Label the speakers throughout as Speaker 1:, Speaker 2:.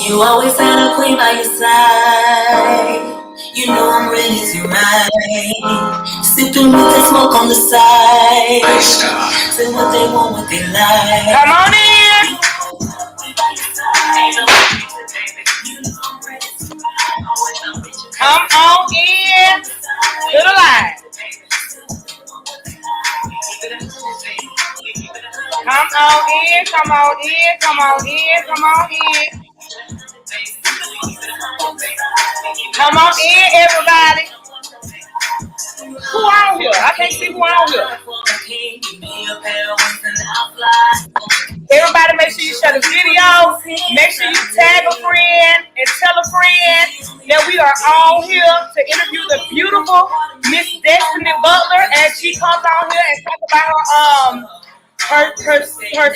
Speaker 1: You always had a queen by your side. You know I'm ready to ride. Sipping with the smoke on the side. Say what they want, what they like.
Speaker 2: Come on in. Come on in to the line. Come on in, come on in, come on in, come on in. Come on in, everybody. Who on here? I can't see who on here. Everybody make sure you share the video. Make sure you tag a friend and tell a friend that we are on here to interview the beautiful Miss Destiny Butler as she comes on here and talk about her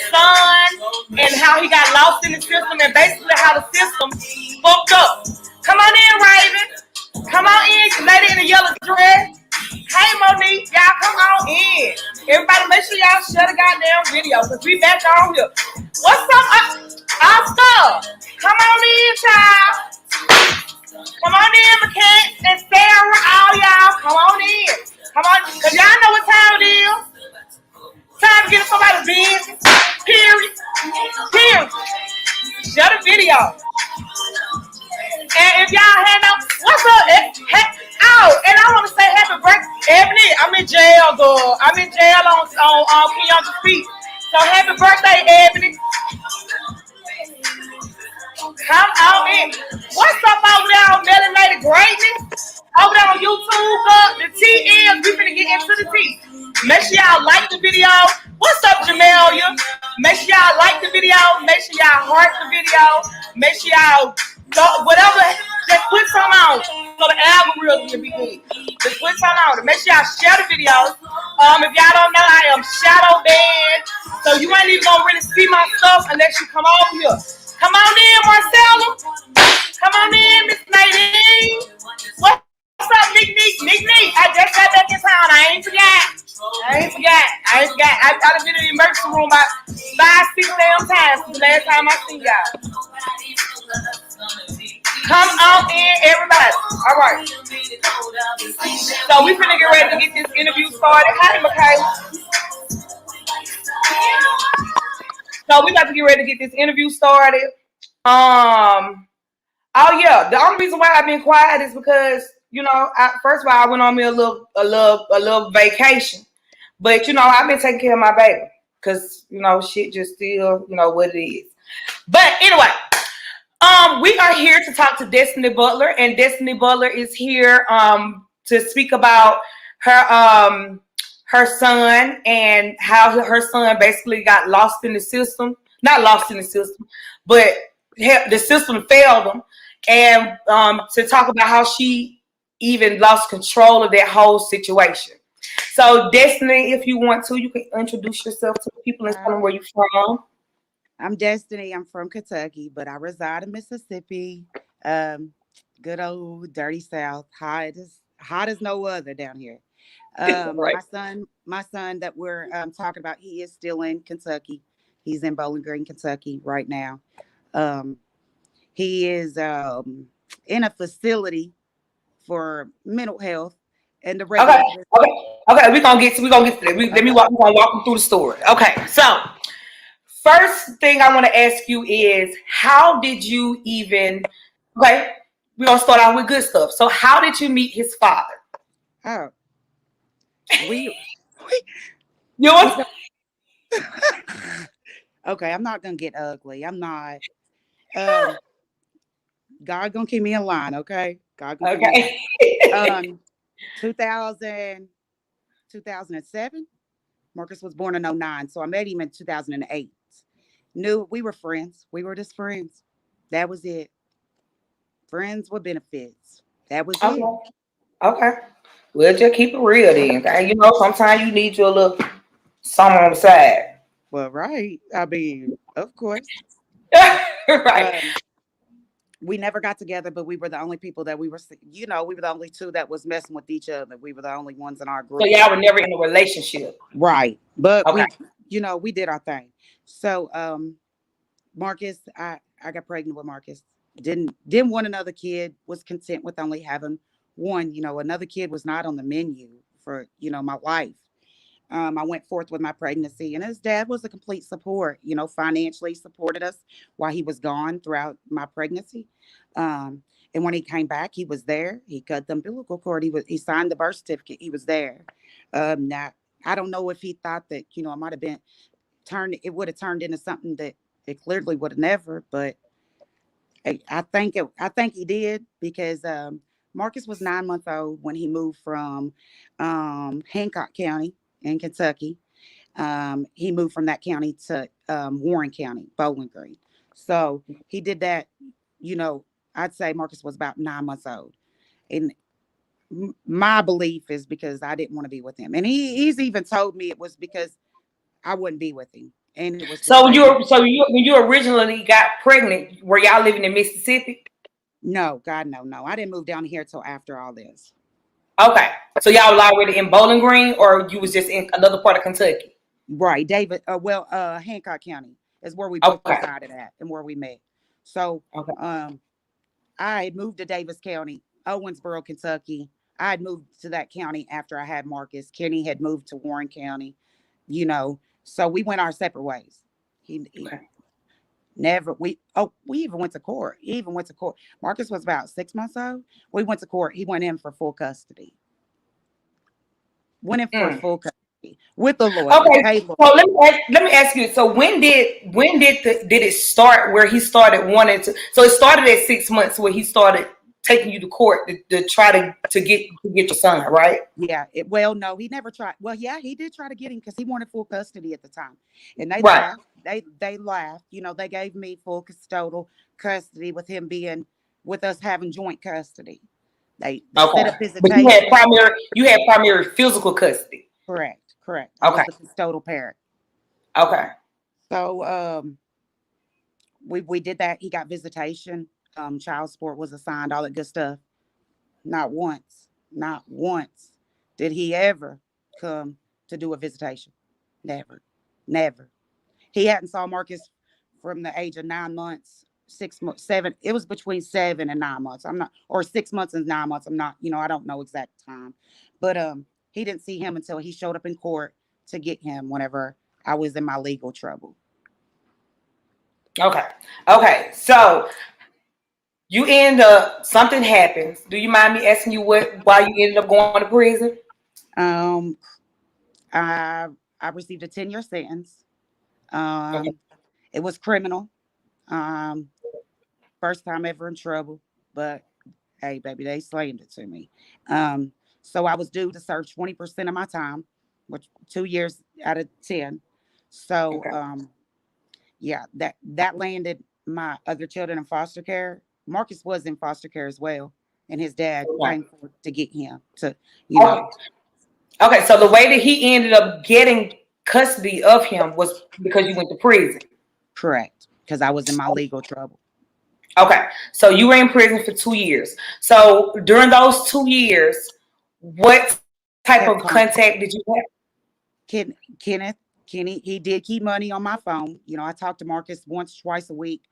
Speaker 2: son and how he got lost in the system and basically how the system fucked up. Come on in, Raven. Come on in, lady in the yellow dress. Hey, Monique, y'all come on in. Everybody make sure y'all share the goddamn video because we back on here. What's up, Oscar? Come on in, child. Come on in, McCann and Sarah, all y'all. Come on in. Come on, because y'all know what time it is. Time to get somebody's business. Period. Period. Share the video. And if y'all had no, what's up? Oh, and I want to say happy birthday, Ebony. I'm in jail, girl. I'm in jail on Keon's feet. So happy birthday, Ebony. Come on in. What's up over there on Melanated Greatness? Over there on YouTube, the T is, we finna get into the T. Make sure y'all like the video. What's up, Jamelia? Make sure y'all like the video. Make sure y'all heart the video. Make sure y'all whatever, just put some on so the algorithm will be good. Just put some on. Make sure y'all share the videos. If y'all don't know, I am shadow banned, so you ain't even gonna really see my stuff unless you come over here. Come on in, Marcella. Come on in, Miss Nadine. What's up, Nick? I just got back in town. I ain't forgot. I've been in the emergency room about 5-6 damn times since the last time I seen y'all. Come on in, everybody. All right. So we finna get ready to get this interview started. Hi, Michaela. So we about to get ready to get this interview started. Oh yeah. The only reason why I've been quiet is because, you know, first of all, I went on me a little vacation. But, you know, I've been taking care of my baby because, you know, shit just still, you know, what it is. But anyway, we are here to talk to Destiny Butler, and Destiny Butler is here to speak about her son and how her son basically got lost in the system. Not lost in the system, but the system failed him. And to talk about how she even lost control of that whole situation. So, Destiny, if you want to, you can introduce yourself to the people and tell them where you're from.
Speaker 3: I'm Destiny. I'm from Kentucky, but I reside in Mississippi. Good old dirty South, hot as no other down here. Right. My son that we're talking about, he is still in Kentucky. He's in Bowling Green, Kentucky right now. He is in a facility for mental health. And the
Speaker 2: okay, we're gonna get to that. We're gonna walk them through the story. Okay, so first thing I want to ask you is, how did you even? Okay, we're gonna start out with good stuff. So, how did you meet his father?
Speaker 3: Oh, you
Speaker 2: know.
Speaker 3: Okay, I'm not gonna get ugly. I'm not. God gonna keep me in line, okay? God gonna keep me in line. 2007. Marcus was born in 2009, so I met him in 2008. Knew we were friends. We were just friends. That was it. Friends with benefits. That was it.
Speaker 2: Okay. Well, just keep it real then. You know, sometimes you need your little something on the side.
Speaker 3: Well, right. I mean, of course.
Speaker 2: Right.
Speaker 3: We never got together, but we were the only people that we were the only two that was messing with each other. We were the only ones in our group.
Speaker 2: So y'all were never in a relationship.
Speaker 3: Right. But we did our thing. So Marcus, I I got pregnant with Marcus. Didn't want another kid. Was content with only having one. Another kid was not on the menu for my life. I went forth with my pregnancy, and his dad was a complete support. Financially supported us while he was gone throughout my pregnancy. Um, and when he came back, he was there. He cut the umbilical cord. He signed the birth certificate. He was there. Now I don't know if he thought that it might have been turned. It would have turned into something that it clearly would have never. But I think he did because Marcus was 9 months old when he moved from Hancock County in Kentucky. He moved from that county to Warren County, Bowling Green. So he did that. You know, I'd say Marcus was about 9 months old, and my belief is because I didn't want to be with him, and he's even told me it was because I wouldn't be with him, and it was to
Speaker 2: So
Speaker 3: save him.
Speaker 2: when you originally got pregnant, were y'all living in Mississippi?
Speaker 3: No, God, no, no. I didn't move down here till after all this.
Speaker 2: Okay. So y'all was already in Bowling Green, or you was just in another part of Kentucky?
Speaker 3: Right, David. Hancock County is where we both
Speaker 2: Okay.
Speaker 3: resided at and where we met. So,
Speaker 2: Okay.
Speaker 3: I had moved to Davis County, Owensboro, Kentucky. I had moved to that county after I had Marcus. Kenny had moved to Warren County. So we went our separate ways. He
Speaker 2: Okay.
Speaker 3: never we even went to court. He even went to court. Marcus was about 6 months old. We went to court. He went in for full custody. Went in for
Speaker 2: Mm.
Speaker 3: full custody with a lawyer,
Speaker 2: Okay.
Speaker 3: paid lawyer.
Speaker 2: So let me ask you. So did it start where he started wanting to? So it started at 6 months where he started taking you to court to try to get your son, right?
Speaker 3: Yeah. Well, no, he never tried. Well, yeah, he did try to get him because he wanted full custody at the time, and they
Speaker 2: Right.
Speaker 3: laughed. They laughed. They gave me full custodial custody with him being with us having joint custody. They
Speaker 2: Okay.
Speaker 3: set up
Speaker 2: But
Speaker 3: visitation.
Speaker 2: you had primary physical custody.
Speaker 3: Correct. Correct. I was
Speaker 2: Okay.
Speaker 3: the custodial parent.
Speaker 2: Okay.
Speaker 3: So we did that. He got visitation. Child support was assigned. All that good stuff. Not once did he ever come to do a visitation. Never, never. He hadn't saw Marcus from the age of 9 months, 6 months, seven. It was between 7 and 9 months. I'm not, or 6 months and 9 months. I'm not, I don't know exact time, but he didn't see him until he showed up in court to get him whenever I was in my legal trouble.
Speaker 2: Okay. Okay. So you end up something happens. Do you mind me asking you why you ended up going to prison?
Speaker 3: Um, I I received a 10-year sentence.
Speaker 2: Okay.
Speaker 3: Um, it was criminal. Um, First time ever in trouble, but hey, baby, they slammed it to me. Um, so I was due to serve 20% of my time, which 2 years out of 10. So
Speaker 2: Okay.
Speaker 3: yeah, that landed my other children in foster care. Marcus was in foster care as well, and his dad
Speaker 2: Okay.
Speaker 3: came forward to get him to, you know,
Speaker 2: Okay. Okay. So the way that he ended up getting custody of him was because you went to prison.
Speaker 3: correct, because I was in my legal trouble.
Speaker 2: Okay. So you were in prison for 2 years. So during those 2 years, what type of
Speaker 3: Kept
Speaker 2: contact did
Speaker 3: contact.
Speaker 2: you have?
Speaker 3: Ken, Kenneth, Kenny, he did keep money on my phone. I talked to Marcus once, twice a week.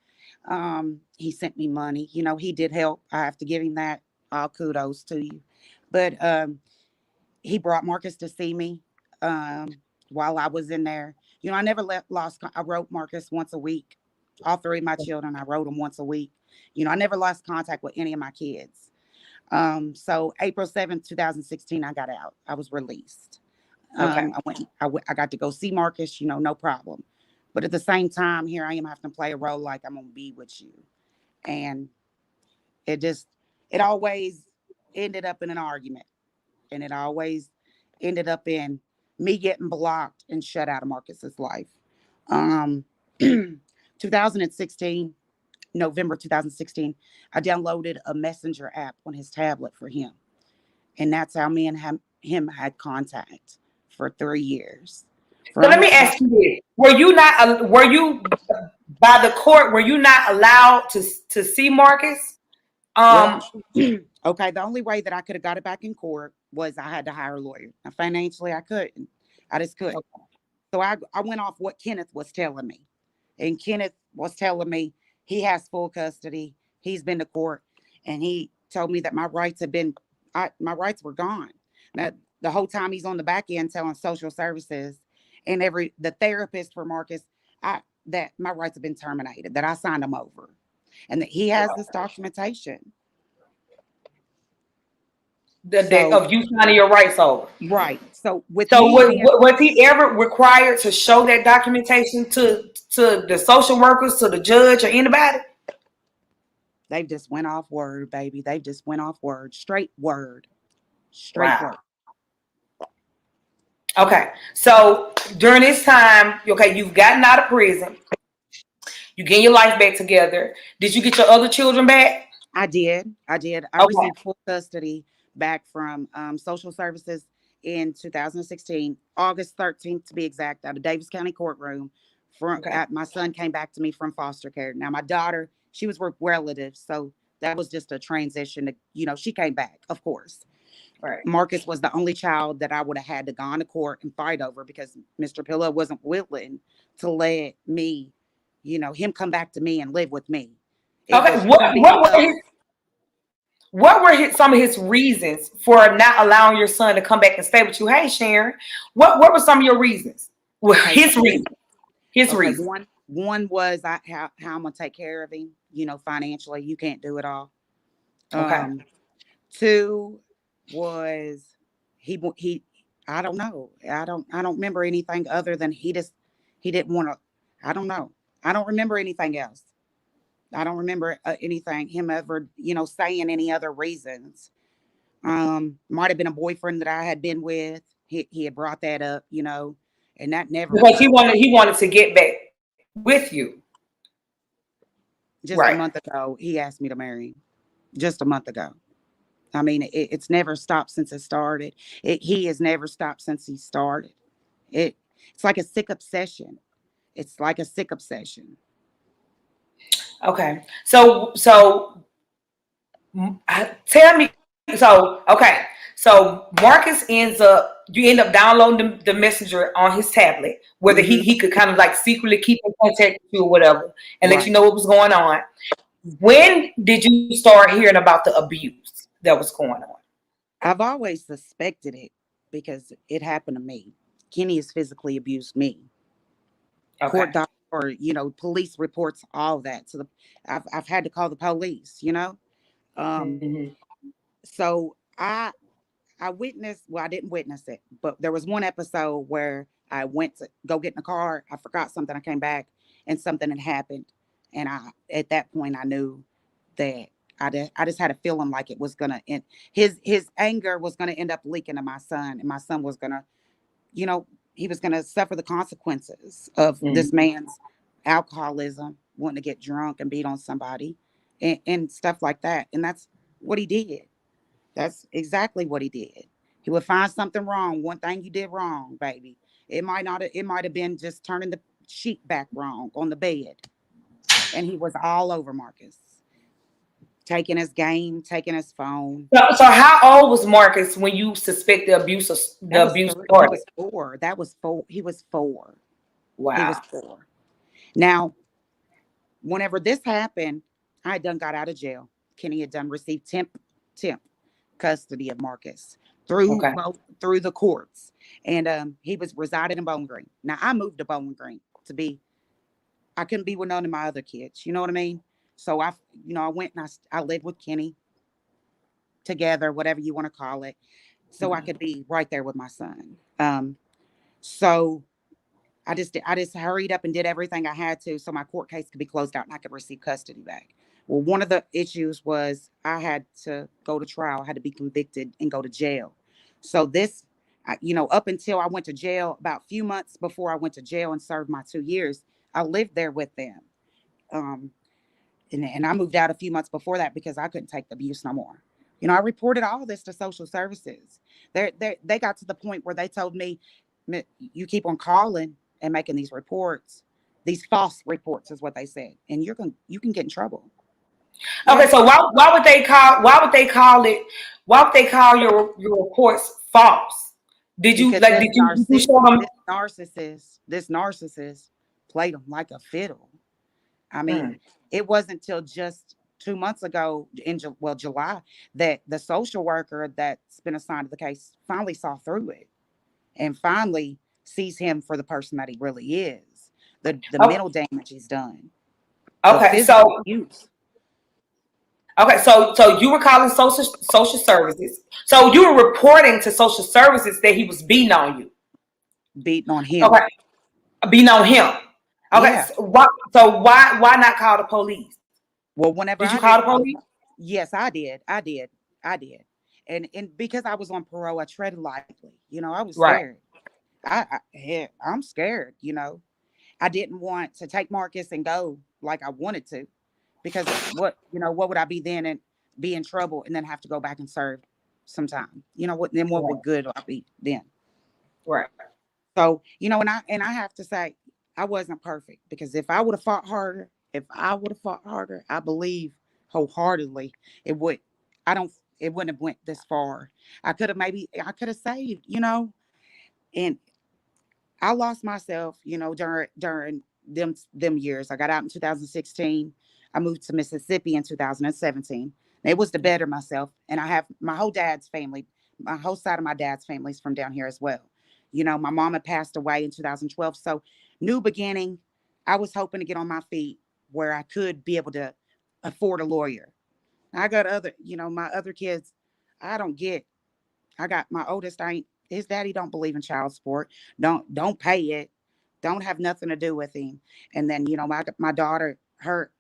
Speaker 3: He sent me money. He did help. I have to give him that. All kudos to you. But he brought Marcus to see me while I was in there. I never lost. I wrote Marcus once a week. All three of my children, I wrote them once a week. I never lost contact with any of my kids. So April 7th, 2016, I got out. I was released.
Speaker 2: Okay.
Speaker 3: I got to go see Marcus, no problem. But at the same time, here I am having to play a role like I'm gonna be with you. And it just it always ended up in an argument. And it always ended up in me getting blocked and shut out of Marcus's life. Um 2016, November 2016, I downloaded a messenger app on his tablet for him. And that's how me and him had contact for 3 years. For
Speaker 2: So let me
Speaker 3: almost about
Speaker 2: ask you this: Were you by the court? Were you not allowed to see Marcus?
Speaker 3: well,
Speaker 2: Um.
Speaker 3: okay, the only way that I could have got it back in court was I had to hire a lawyer. Now, financially, I couldn't. I just couldn't. So I went off what Kenneth was telling me. And Kenneth was telling me He has full custody. He's been to court, and he told me that my rights were gone. Now, the whole time he's on the back end telling social services and the therapist for Marcus, that my rights have been terminated, that I signed him over, and that he has this documentation.
Speaker 2: Of you signing your rights over.
Speaker 3: Right. So with
Speaker 2: So
Speaker 3: me being
Speaker 2: was he ever required to show that documentation to the social workers, to the judge, or anybody?
Speaker 3: they just went off word, baby. They just went off word. Straight word. Straight
Speaker 2: Wow.
Speaker 3: word.
Speaker 2: Okay. So during this time, okay, you've gotten out of prison. You getting your life back together. Did you get your other children back?
Speaker 3: I did. I did. I
Speaker 2: Okay.
Speaker 3: received full custody back from social services in 2016, August 13th to be exact, out of Davis County courtroom.
Speaker 2: Okay.
Speaker 3: My son came back to me from foster care. Now my daughter, she was with relatives, so that was just a transition. She came back, of course.
Speaker 2: Right.
Speaker 3: Marcus was the only child that I would have had to go to court and fight over because Mr. Pillow wasn't willing to let me, him come back to me and live with me. It
Speaker 2: Okay.
Speaker 3: was him being
Speaker 2: What were some of his reasons for not allowing your son to come back and stay with you? Hey, Sharon, what were some of your reasons? Well,
Speaker 3: okay.
Speaker 2: his reason. His
Speaker 3: Okay,
Speaker 2: reason.
Speaker 3: one was how I'm gonna take care of him. Financially, you can't do it all.
Speaker 2: Okay.
Speaker 3: Two was he. I don't know. I don't remember anything other than he didn't want to. I don't know. I don't remember anything else. I don't remember anything him ever saying any other reasons. Might have been a boyfriend that I had been with. He had brought that up, and that never
Speaker 2: Because
Speaker 3: was.
Speaker 2: he wanted to get back with you.
Speaker 3: Just
Speaker 2: Right.
Speaker 3: a month ago, he asked me to marry him. Just a month ago. I mean, it's never stopped since it started. He has never stopped since he started. It it's like a sick obsession. It's like a sick obsession.
Speaker 2: Okay. So tell me. Okay. So Marcus you end up downloading the messenger on his tablet, whether
Speaker 3: Hmm.
Speaker 2: he could kind of like secretly keep in contact with you or whatever, and let you
Speaker 3: Right.
Speaker 2: know what was going on. When did you start hearing about the abuse that was going on?
Speaker 3: I've always suspected it because it happened to me. Kenny has physically abused me. Court
Speaker 2: Okay.
Speaker 3: doc or police reports, all that. So I've had to call the police. Um,
Speaker 2: Mm-hmm.
Speaker 3: so I witnessed, well, I didn't witness it, but there was one episode where I went to go get in the car. I forgot something. I came back and something had happened. And at that point, I knew that I just had a feeling like it was going to end. His anger was going to end up leaking to my son, and my son was going to, you know, he was going to suffer the consequences of this man's alcoholism, wanting to get drunk and beat on somebody and stuff like that. And that's what he did. That's exactly what he did. He would find something wrong. One thing you did wrong, baby. It might have been just turning the sheet back wrong on the bed. And he was all over Marcus. Taking his game, taking his phone.
Speaker 2: So how old was Marcus when you suspect
Speaker 3: That
Speaker 2: the
Speaker 3: was
Speaker 2: abuse
Speaker 3: he
Speaker 2: started?
Speaker 3: was four. That was four. He was four. He was
Speaker 2: Wow.
Speaker 3: four. Now, whenever this happened, I had done got out of jail. Kenny had done received temp custody of Marcus
Speaker 2: Okay.
Speaker 3: through the courts, and he was residing in Bowling Green. Now I moved to Bowling Green to be. I couldn't be with none of my other kids. You know what I mean? So I went and I lived with Kenny together, whatever you want to call it, so I could be right there with my son. So I just hurried up and did everything I had to so my court case could be closed out and I could receive custody back. Well, one of the issues was I had to go to trial, I had to be convicted and go to jail. So up until I went to jail, about a few months before I went to jail and served my 2 years, I lived there with them. Um, and I moved out a few months before that because I couldn't take the abuse no more. I reported all this to social services. They got to the point where they told me, "You keep on calling and making these reports, these false reports," is what they said, "and you can get in trouble."
Speaker 2: Okay,
Speaker 3: Yeah,
Speaker 2: so why would they call your reports false? Did you
Speaker 3: because
Speaker 2: like did you show them?
Speaker 3: this narcissist played them like a fiddle. I mean, it wasn't till just 2 months ago in July that the social worker that's been assigned to the case finally saw through it and finally sees him for the person that he really is. The
Speaker 2: Oh,
Speaker 3: mental damage he's done, the
Speaker 2: okay.
Speaker 3: physical abuse.
Speaker 2: So you were calling social services. So you were reporting to social services that he was beating on you.
Speaker 3: Beating on him.
Speaker 2: Okay, beating on him. Okay,
Speaker 3: Yeah.
Speaker 2: so why not call the police?
Speaker 3: Well, whenever
Speaker 2: Did you
Speaker 3: I
Speaker 2: call
Speaker 3: did
Speaker 2: the
Speaker 3: call,
Speaker 2: police?
Speaker 3: yes, I did. And because I was on parole, I treaded lightly. I was
Speaker 2: Right,
Speaker 3: scared. I'm scared. I didn't want to take Marcus and go like I wanted to, because what would I be then and be in trouble and then have to go back and serve some time? What
Speaker 2: right,
Speaker 3: would good I be then?
Speaker 2: right,
Speaker 3: So, and I have to say I wasn't perfect, because if I would have fought harder, I believe wholeheartedly it would I don't it wouldn't have went this far. I could have saved. And I lost myself, during them years. I got out in 2016. I moved to Mississippi in 2017. It was to better myself, and I have my whole side of my dad's family is from down here as well. My mom had passed away in 2012, so new beginning. I was hoping to get on my feet where I could be able to afford a lawyer. I got my other kids. I don't get I got my oldest ain't his daddy don't believe in child support. Don't pay it. Don't have nothing to do with him. And then my daughter, her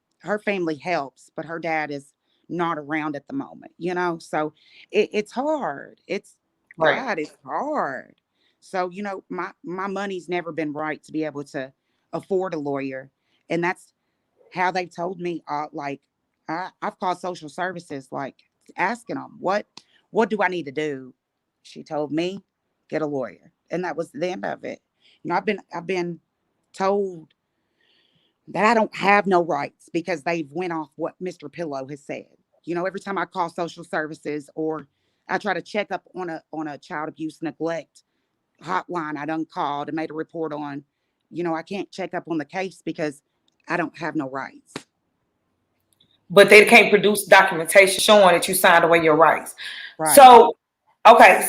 Speaker 3: family helps, but her dad is not around at the moment. So it's hard.
Speaker 2: right.
Speaker 3: It's hard. So my money's never been right to be able to afford a lawyer, and that's how they told me. Like I've called social services, like asking them what do I need to do. She told me get a lawyer, and that was the end of it. I've been told that I don't have no rights because they've went off what Mr. Pillow has said. Every time I call social services or I try to check up on a child abuse neglect hotline I done called and made a report on, I can't check up on the case because I don't have no rights.
Speaker 2: But they can't produce documentation showing that you signed away your rights.
Speaker 3: Right.
Speaker 2: So, okay,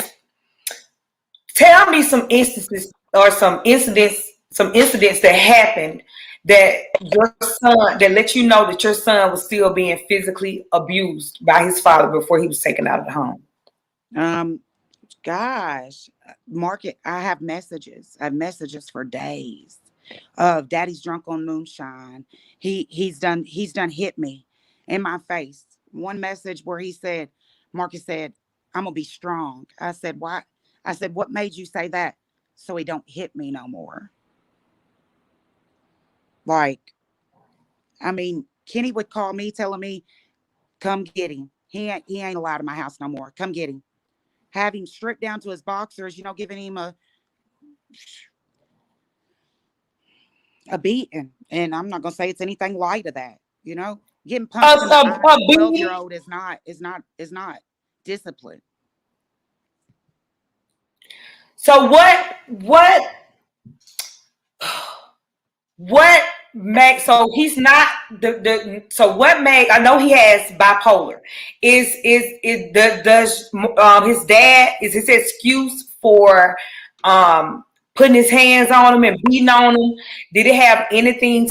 Speaker 2: tell me some instances or some incidents that happened that your son that let you know that your son was still being physically abused by his father before he was taken out of the home.
Speaker 3: Um, Gosh, Market. I have messages for days of Daddy's drunk on moonshine. He's done hit me in my face. One message where he said, Marcus said, "I'm gonna be strong." I said, "Why?" I said, "What made you say that?" So he don't hit me no more. Like, I mean, Kenny would call me telling me, "Come get him. He ain't allowed in my house no more. Come get him." Have him stripped down to his boxers, giving him a beating. And I'm not gonna say it's anything light of that. Getting
Speaker 2: A,
Speaker 3: punched in the eye
Speaker 2: a
Speaker 3: at a 12-year
Speaker 2: beating.
Speaker 3: old is not discipline.
Speaker 2: So what makes so he's not the so what made I know he has bipolar is does his dad is his excuse for putting his hands on him and beating on him, did it have anything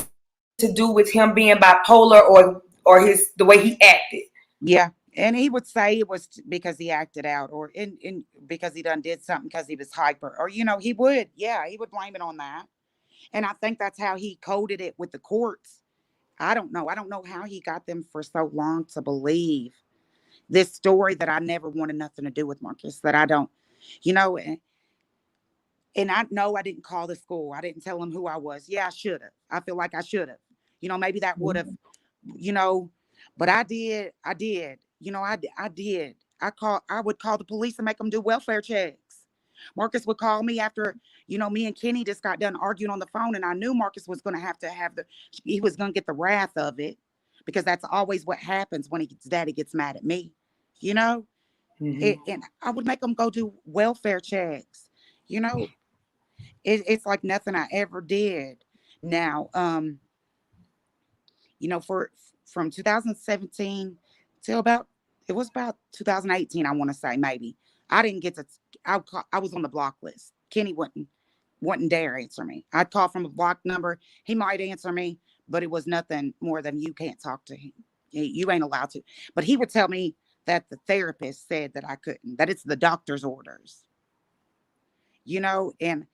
Speaker 2: to do with him being bipolar or his the way he acted?
Speaker 3: Yeah. And he would say it was because he acted out, or in because he done did something because he was hyper, or he would blame it on that. And I think that's how he coded it with the courts. I don't know how he got them for so long to believe this story that I never wanted nothing to do with Marcus, that I don't, you know, and I know I didn't call the school. I didn't tell them who I was. Yeah, I should have. I feel like I should have. Maybe that would have, you know, but I did. I did. I did. I would call the police and make them do welfare checks. Marcus would call me after, me and Kenny just got done arguing on the phone, and I knew Marcus was going to have he was going to get the wrath of it, because that's always what happens when his daddy gets mad at me, you know? And I would make him go do welfare checks. You know, it's like nothing I ever did. Now, from 2017 till about it was about 2018, I want to say maybe. I didn't get to. I was on the block list. Kenny wouldn't dare answer me. I'd call from a block number. He might answer me, but it was nothing more than you can't talk to him. You ain't allowed to. But he would tell me that the therapist said that I couldn't. That it's the doctor's orders. And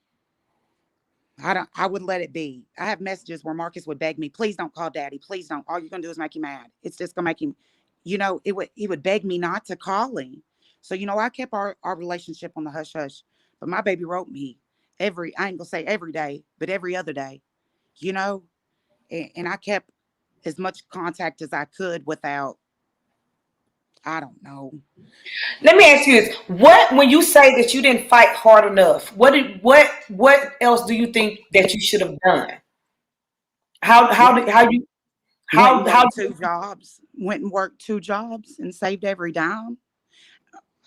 Speaker 3: I would let it be. I have messages where Marcus would beg me, please don't call daddy. Please don't. All you're gonna do is make him mad. It's just gonna make him, he would beg me not to call him. So, I kept our relationship on the hush hush. But my baby wrote me I ain't gonna say every day, but every other day, you know, and I kept as much contact as I could without, I don't know.
Speaker 2: Let me ask you this: what, when you say that you didn't fight hard enough, what else do you think that you should have done? How
Speaker 3: Went,
Speaker 2: did how you
Speaker 3: went and
Speaker 2: how
Speaker 3: worked two jobs, and saved every dime.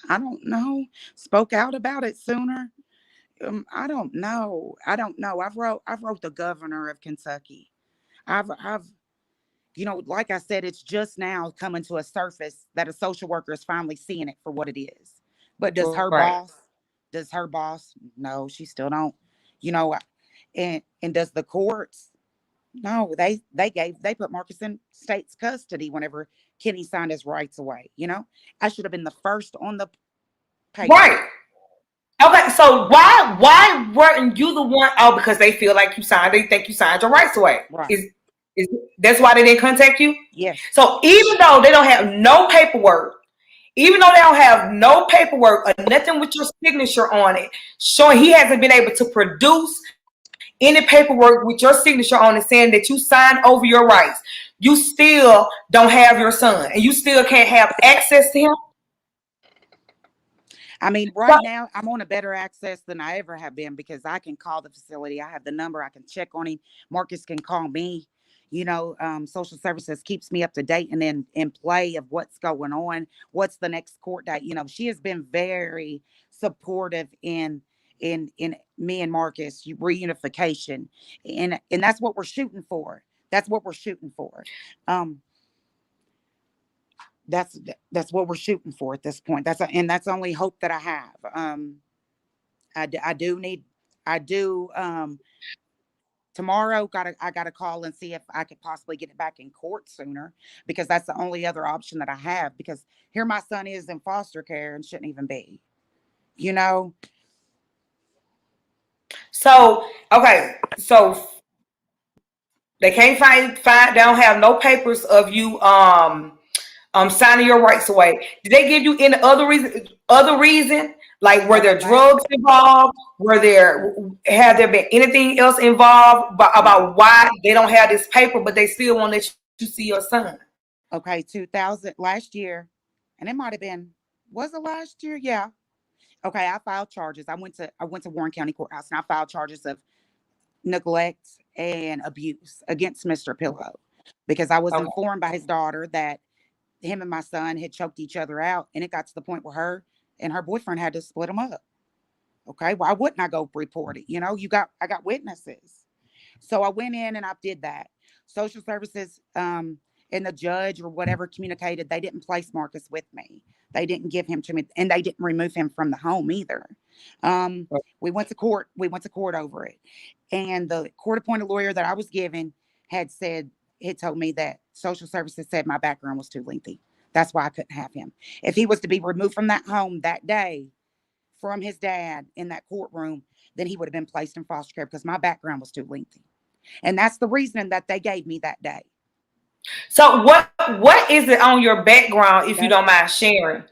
Speaker 3: I don't know. Spoke out about it sooner. I don't know. I don't know. I've wrote the governor of Kentucky. I've like I said, it's just now coming to a surface that a social worker is finally seeing it for what it is. But
Speaker 2: right?
Speaker 3: does her boss? No, she still don't. You know, and does the courts? No, they put Marcus in state's custody whenever Kenny signed his rights away. I should have been the first on the
Speaker 2: Right.
Speaker 3: paperwork.
Speaker 2: Okay, so why weren't you the one? Oh, because they feel like they think you signed your rights away.
Speaker 3: Right.
Speaker 2: Is that's why they didn't contact you?
Speaker 3: Yes.
Speaker 2: So even though they don't have no paperwork, even though they don't have no paperwork or nothing with your signature on it, showing he hasn't been able to produce any paperwork with your signature on it saying that you signed over your rights, you still don't have your son, and you still can't have access to him.
Speaker 3: I mean,
Speaker 2: So,
Speaker 3: right now I'm on a better access than I ever have been because I can call the facility. I have the number. I can check on him. Marcus can call me. Social services keeps me up to date and in play of what's going on. What's the next court date? She has been very supportive in me and Marcus reunification, and that's what we're shooting for. That's what we're shooting for. Um, that's that's what we're shooting for at this point. That's the only hope that I have. I do need I do tomorrow I gotta call and see if I could possibly get it back in court sooner because that's the only other option that I have because here my son is in foster care and shouldn't even be. You know,
Speaker 2: so okay, so they can't find. They don't have no papers of you signing your rights away. Did they give you any other reason? Other reason? Like were there
Speaker 3: last
Speaker 2: drugs involved? Have there been anything else involved about why they don't have this paper, but they still want to let you see your son?
Speaker 3: okay 2000 last year, and it might have been was it last year? Yeah. Okay, I filed charges. I went to Warren County Courthouse and I filed charges of neglect and abuse against Mr. Pillow because I was
Speaker 2: Okay.
Speaker 3: informed by his daughter that him and my son had choked each other out, and it got to the point where her and her boyfriend had to split them up. Okay, why wouldn't I go report it? I got witnesses. So I went in and I did that. Social services and the judge or whatever communicated they didn't place Marcus with me. They didn't give him to me, and they didn't remove him from the home either. We went to court. We went to court over it, and the court-appointed lawyer that I was given had told me that social services said my background was too lengthy. That's why I couldn't have him. If he was to be removed from that home that day from his dad in that courtroom, then he would have been placed in foster care because my background was too lengthy. And that's the reasoning that they gave me that day.
Speaker 2: So what is it on your background, if you
Speaker 3: That's
Speaker 2: don't mind sharing?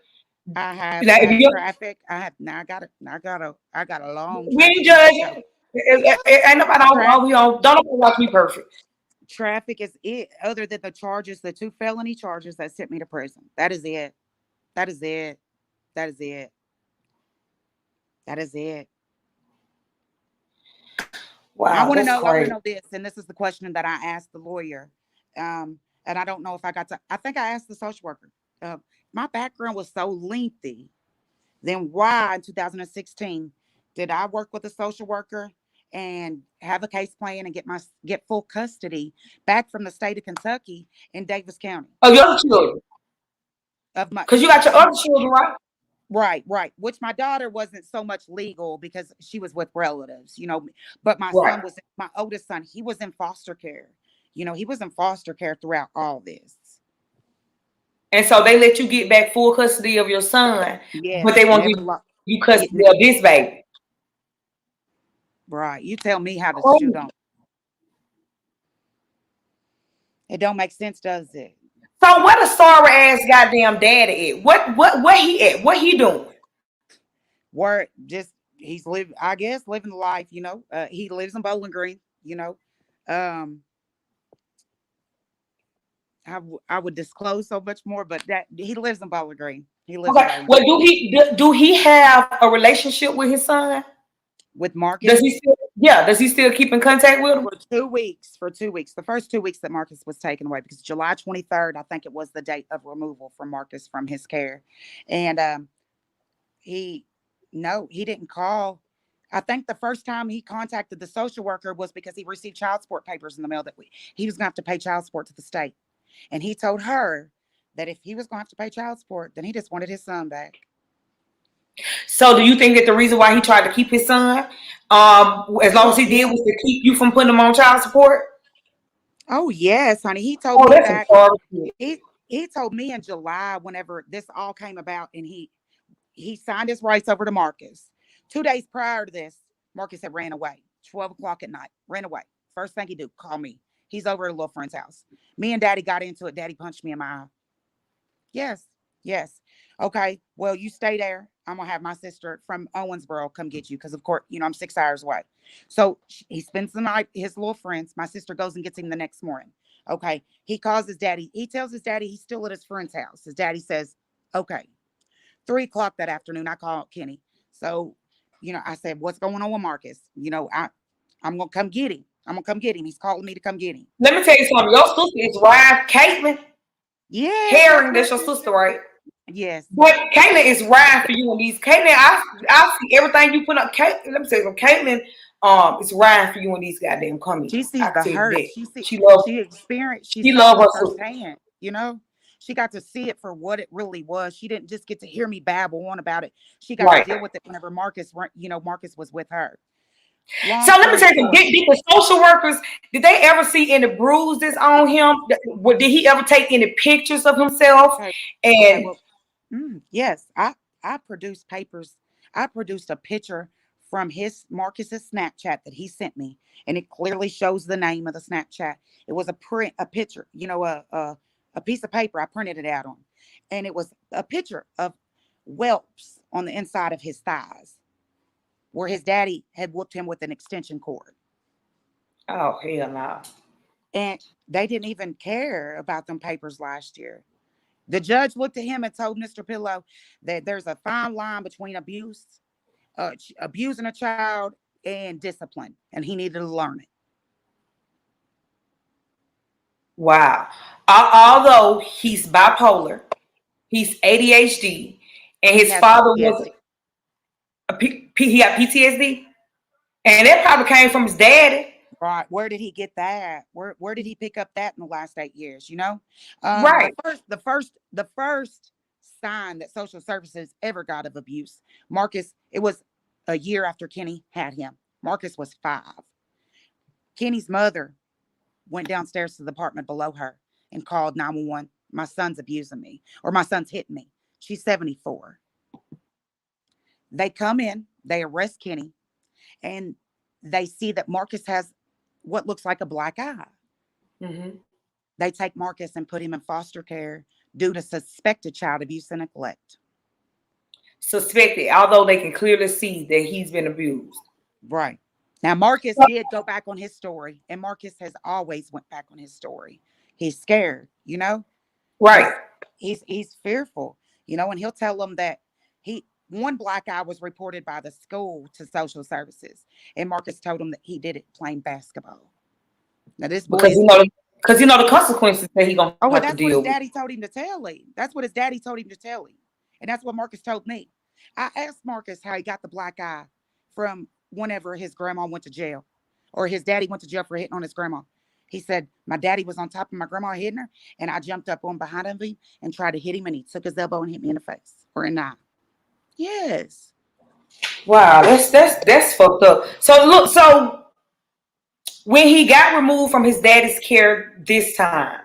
Speaker 3: I have
Speaker 2: Like if you
Speaker 3: traffic. I have now. I got a long
Speaker 2: we ain't
Speaker 3: traffic
Speaker 2: judging.
Speaker 3: infraction.
Speaker 2: Ain't nobody over
Speaker 3: Traffic
Speaker 2: here. Don't nobody watch me perfect.
Speaker 3: traffic is it. Other than the charges, the two felony charges that sent me to prison. That is it. That is it. That is it. That is it. I
Speaker 2: Wow,
Speaker 3: want to
Speaker 2: that's
Speaker 3: know. I want to
Speaker 2: crazy.
Speaker 3: know this, and this is the question that I asked the lawyer. And I don't know if I got to. I think I asked the social worker. My background was so lengthy. Then why in 2016 did I work with a social worker and have a case plan and get full custody back from the state of Kentucky in Davis County
Speaker 2: Oh, your children.
Speaker 3: of my
Speaker 2: Because you got your other children, right?
Speaker 3: right, which my daughter wasn't so much legal because she was with relatives, but
Speaker 2: Right.
Speaker 3: my oldest son, he was in foster care. He was in foster care throughout all this.
Speaker 2: And so they let you get back full custody of your son, but
Speaker 3: Yes,
Speaker 2: they won't give you custody of this baby.
Speaker 3: right. You tell me how to shoot
Speaker 2: Crazy.
Speaker 3: on. It don't make sense, does it?
Speaker 2: So where the sorry ass goddamn daddy at? What he at? What he doing?
Speaker 3: Where just he's living, I guess, living the life. He lives in Bowling Green. Um, I would disclose so much more, but that he lives in Bowling Green. He lives in
Speaker 2: Okay.
Speaker 3: Bowling
Speaker 2: Well,
Speaker 3: Green
Speaker 2: do he have a relationship with his son?
Speaker 3: with
Speaker 2: Does
Speaker 3: Marcus.
Speaker 2: he still does he still keep in contact with him?
Speaker 3: For 2 weeks, the first 2 weeks that Marcus was taken away, because July 23rd, I think it was the date of removal for Marcus from his care. And he, no, he didn't call. I think the first time he contacted the social worker was because he received child support papers in the mail that he was going to have to pay child support to the state. And he told her that if he was going to have to pay child support, then he just wanted his son back.
Speaker 2: So do you think that the reason why he tried to keep his son, as long as he did, was to keep you from putting him on child support?
Speaker 3: Oh yes, honey. He told
Speaker 2: Oh,
Speaker 3: me
Speaker 2: that's some
Speaker 3: back.
Speaker 2: sorry shit.
Speaker 3: He told me in July, whenever this all came about, and he signed his rights over to Marcus. 2 days prior to this, Marcus had ran away. 12 o'clock at night, ran away. First thing he do, call me. He's over at a little friend's house. Me and Daddy got into it. Daddy punched me in my eye. Yes, yes. Okay, well, you stay there. I'm gonna have my sister from Owensboro come get you because, of course, I'm 6 hours away. So he spends the night. His little friends. My sister goes and gets him the next morning. Okay, he calls his daddy. He tells his daddy he's still at his friend's house. His daddy says, "Okay." 3 o'clock that afternoon, I called Kenny. So, I said, "What's going on with Marcus?" I'm gonna come get him. I'm gonna come get him. He's calling me to come get him.
Speaker 2: Let me tell you something. Your sister is Ryan Caitlin
Speaker 3: Yes, that's
Speaker 2: Herring.
Speaker 3: my
Speaker 2: That's your
Speaker 3: sister.
Speaker 2: sister, right?
Speaker 3: Yes.
Speaker 2: But Caitlin is riding for you in these. Caitlin, I see everything you put up. Caitlin, let me tell you something. Caitlin, is riding for you in these goddamn
Speaker 3: She
Speaker 2: comments. I
Speaker 3: sees
Speaker 2: can
Speaker 3: the
Speaker 2: tell you
Speaker 3: hurt.
Speaker 2: that. She
Speaker 3: She saw
Speaker 2: love
Speaker 3: it
Speaker 2: her sister.
Speaker 3: firsthand, She got to see it for what it really was. She didn't just get to hear me babble on about it. She got to
Speaker 2: Right.
Speaker 3: deal with it whenever Marcus was with her.
Speaker 2: So
Speaker 3: Long
Speaker 2: let me
Speaker 3: story
Speaker 2: tell you,
Speaker 3: short.
Speaker 2: did the social workers, did they ever see any bruises on him? Did he ever take any pictures of himself?
Speaker 3: Okay. Okay.
Speaker 2: And
Speaker 3: Well, yes, I produced papers. I produced a picture from his Marcus's Snapchat that he sent me, and it clearly shows the name of the Snapchat. It was a picture, a piece of paper. I printed it out on, and it was a picture of whelps on the inside of his thighs, where his daddy had whooped him with an extension cord.
Speaker 2: oh hell no.
Speaker 3: And they didn't even care about them papers last year. The judge looked at him and told Mr. Pillow that there's a fine line between abusing a child and discipline, and he needed to learn it.
Speaker 2: Wow. Although he's bipolar, he's ADHD, and
Speaker 3: He
Speaker 2: his
Speaker 3: has
Speaker 2: father was
Speaker 3: PTSD.
Speaker 2: he had PTSD, and that probably came from his daddy.
Speaker 3: Right? Where did he get that? Where did he pick up that in the last 8 years? The
Speaker 2: Right.
Speaker 3: first sign that social services ever got of abuse, Marcus. It was a year after Kenny had him. Marcus was 5. Kenny's mother went downstairs to the apartment below her and called 911. My son's abusing me, or my son's hitting me. She's 74. They come in, they arrest Kenny, and they see that Marcus has what looks like a black eye.
Speaker 2: Mm-hmm.
Speaker 3: They take Marcus and put him in foster care due to suspected child abuse and neglect.
Speaker 2: Suspected, although they can clearly see that he's been abused.
Speaker 3: Right. Now, Marcus did go back on his story, and Marcus has always went back on his story. He's scared,
Speaker 2: Right.
Speaker 3: he's fearful, and he'll tell them that one black eye was reported by the school to social services, and Marcus told him that he did it playing basketball. Now this boy
Speaker 2: Because
Speaker 3: is
Speaker 2: the consequences that he gonna
Speaker 3: oh,
Speaker 2: have
Speaker 3: and
Speaker 2: to
Speaker 3: that's what his
Speaker 2: deal with.
Speaker 3: daddy told him to tell him. That's what his daddy told him to tell him, and that's what Marcus told me. I asked Marcus how he got the black eye from whenever his grandma went to jail, or his daddy went to jail for hitting on his grandma. He said, my daddy was on top of my grandma hitting her, and I jumped up on behind of him and tried to hit him, and he took his elbow and hit me in the face or in the eye. Yes.
Speaker 2: Wow, that's fucked up. So look, so when he got removed from his daddy's care this time,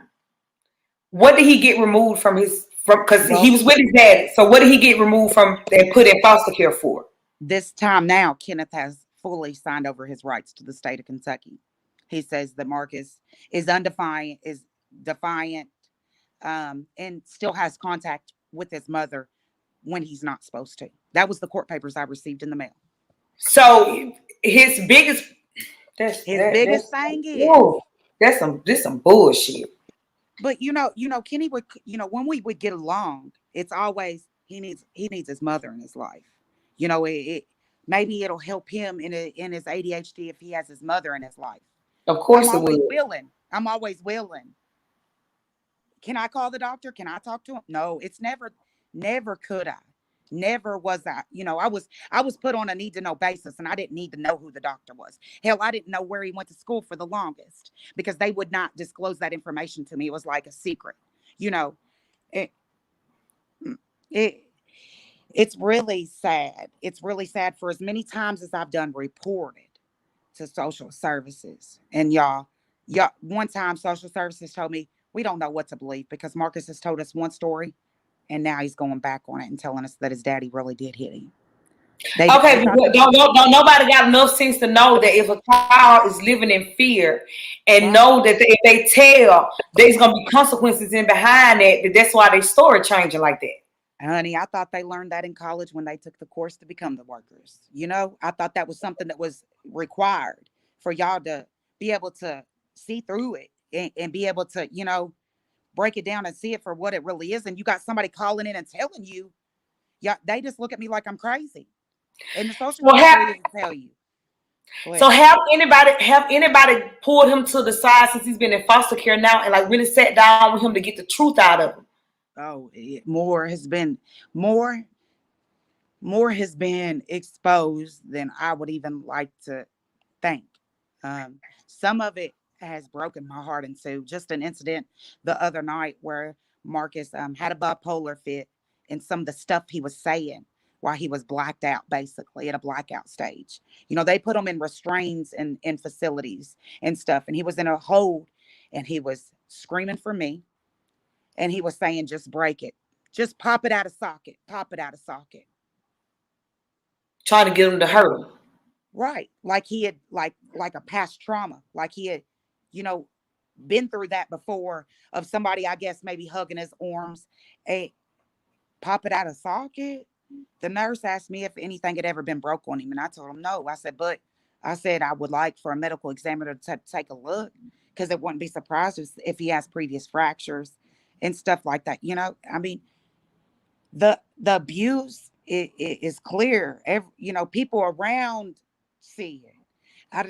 Speaker 2: what did he get removed from because he was with his daddy. So what did he get removed from and put in foster care for?
Speaker 3: This time now, Kenneth has fully signed over his rights to the state of Kentucky. He says that Marcus is defiant, and still has contact with his mother when he's not supposed to. That was the court papers I received in the mail.
Speaker 2: So his biggest
Speaker 3: biggest thing is,
Speaker 2: whoa, this some bullshit.
Speaker 3: But Kenny would, when we would get along, it's always he needs his mother in his life. Maybe it'll help him in his ADHD if he has his mother in his life.
Speaker 2: Of course,
Speaker 3: I'm always willing. Can I call the doctor? Can I talk to him? No, it's never could I. Never was I. I was put on a need to know basis, and I didn't need to know who the doctor was. Hell, I didn't know where he went to school for the longest because they would not disclose that information to me. It was like a secret. It's really sad. It's really sad. For as many times as I've done reported to social services, and y'all, one time social services told me we don't know what to believe because Marcus has told us one story, and now he's going back on it and telling us that his daddy really did hit him.
Speaker 2: Don't nobody got enough sense to know that if a child is living in fear and know that if they tell, there's gonna be consequences in behind that. That's why they story changing like that.
Speaker 3: Honey, I thought they learned that in college when they took the course to become the workers. I thought that was something that was required for y'all to be able to see through it and be able to, break it down and see it for what it really is. And you got somebody calling in and telling you, yeah, they just look at me like I'm crazy. And the social worker didn't tell you.
Speaker 2: So have anybody pulled him to the side since he's been in foster care now and like really sat down with him to get the truth out of him?
Speaker 3: Oh, more has been exposed than I would even like to think. Some of it has broken my heart into just an incident the other night where Marcus had a bipolar fit, and some of the stuff he was saying while he was blacked out, basically at a blackout stage. They put him in restraints and in facilities and stuff, and he was in a hold, and he was screaming for me. And he was saying, just break it. Just pop it out of socket. Pop it out of socket.
Speaker 2: Trying to get him to hurt him.
Speaker 3: Right. Like he had, like a past trauma. Like he had, been through that before of somebody, I guess, maybe hugging his arms. Pop it out of socket. The nurse asked me if anything had ever been broke on him. And I told him no. I said, I would like for a medical examiner to take a look because it wouldn't be surprised if he has previous fractures and stuff like that. I mean, the abuse is clear. People around see it. I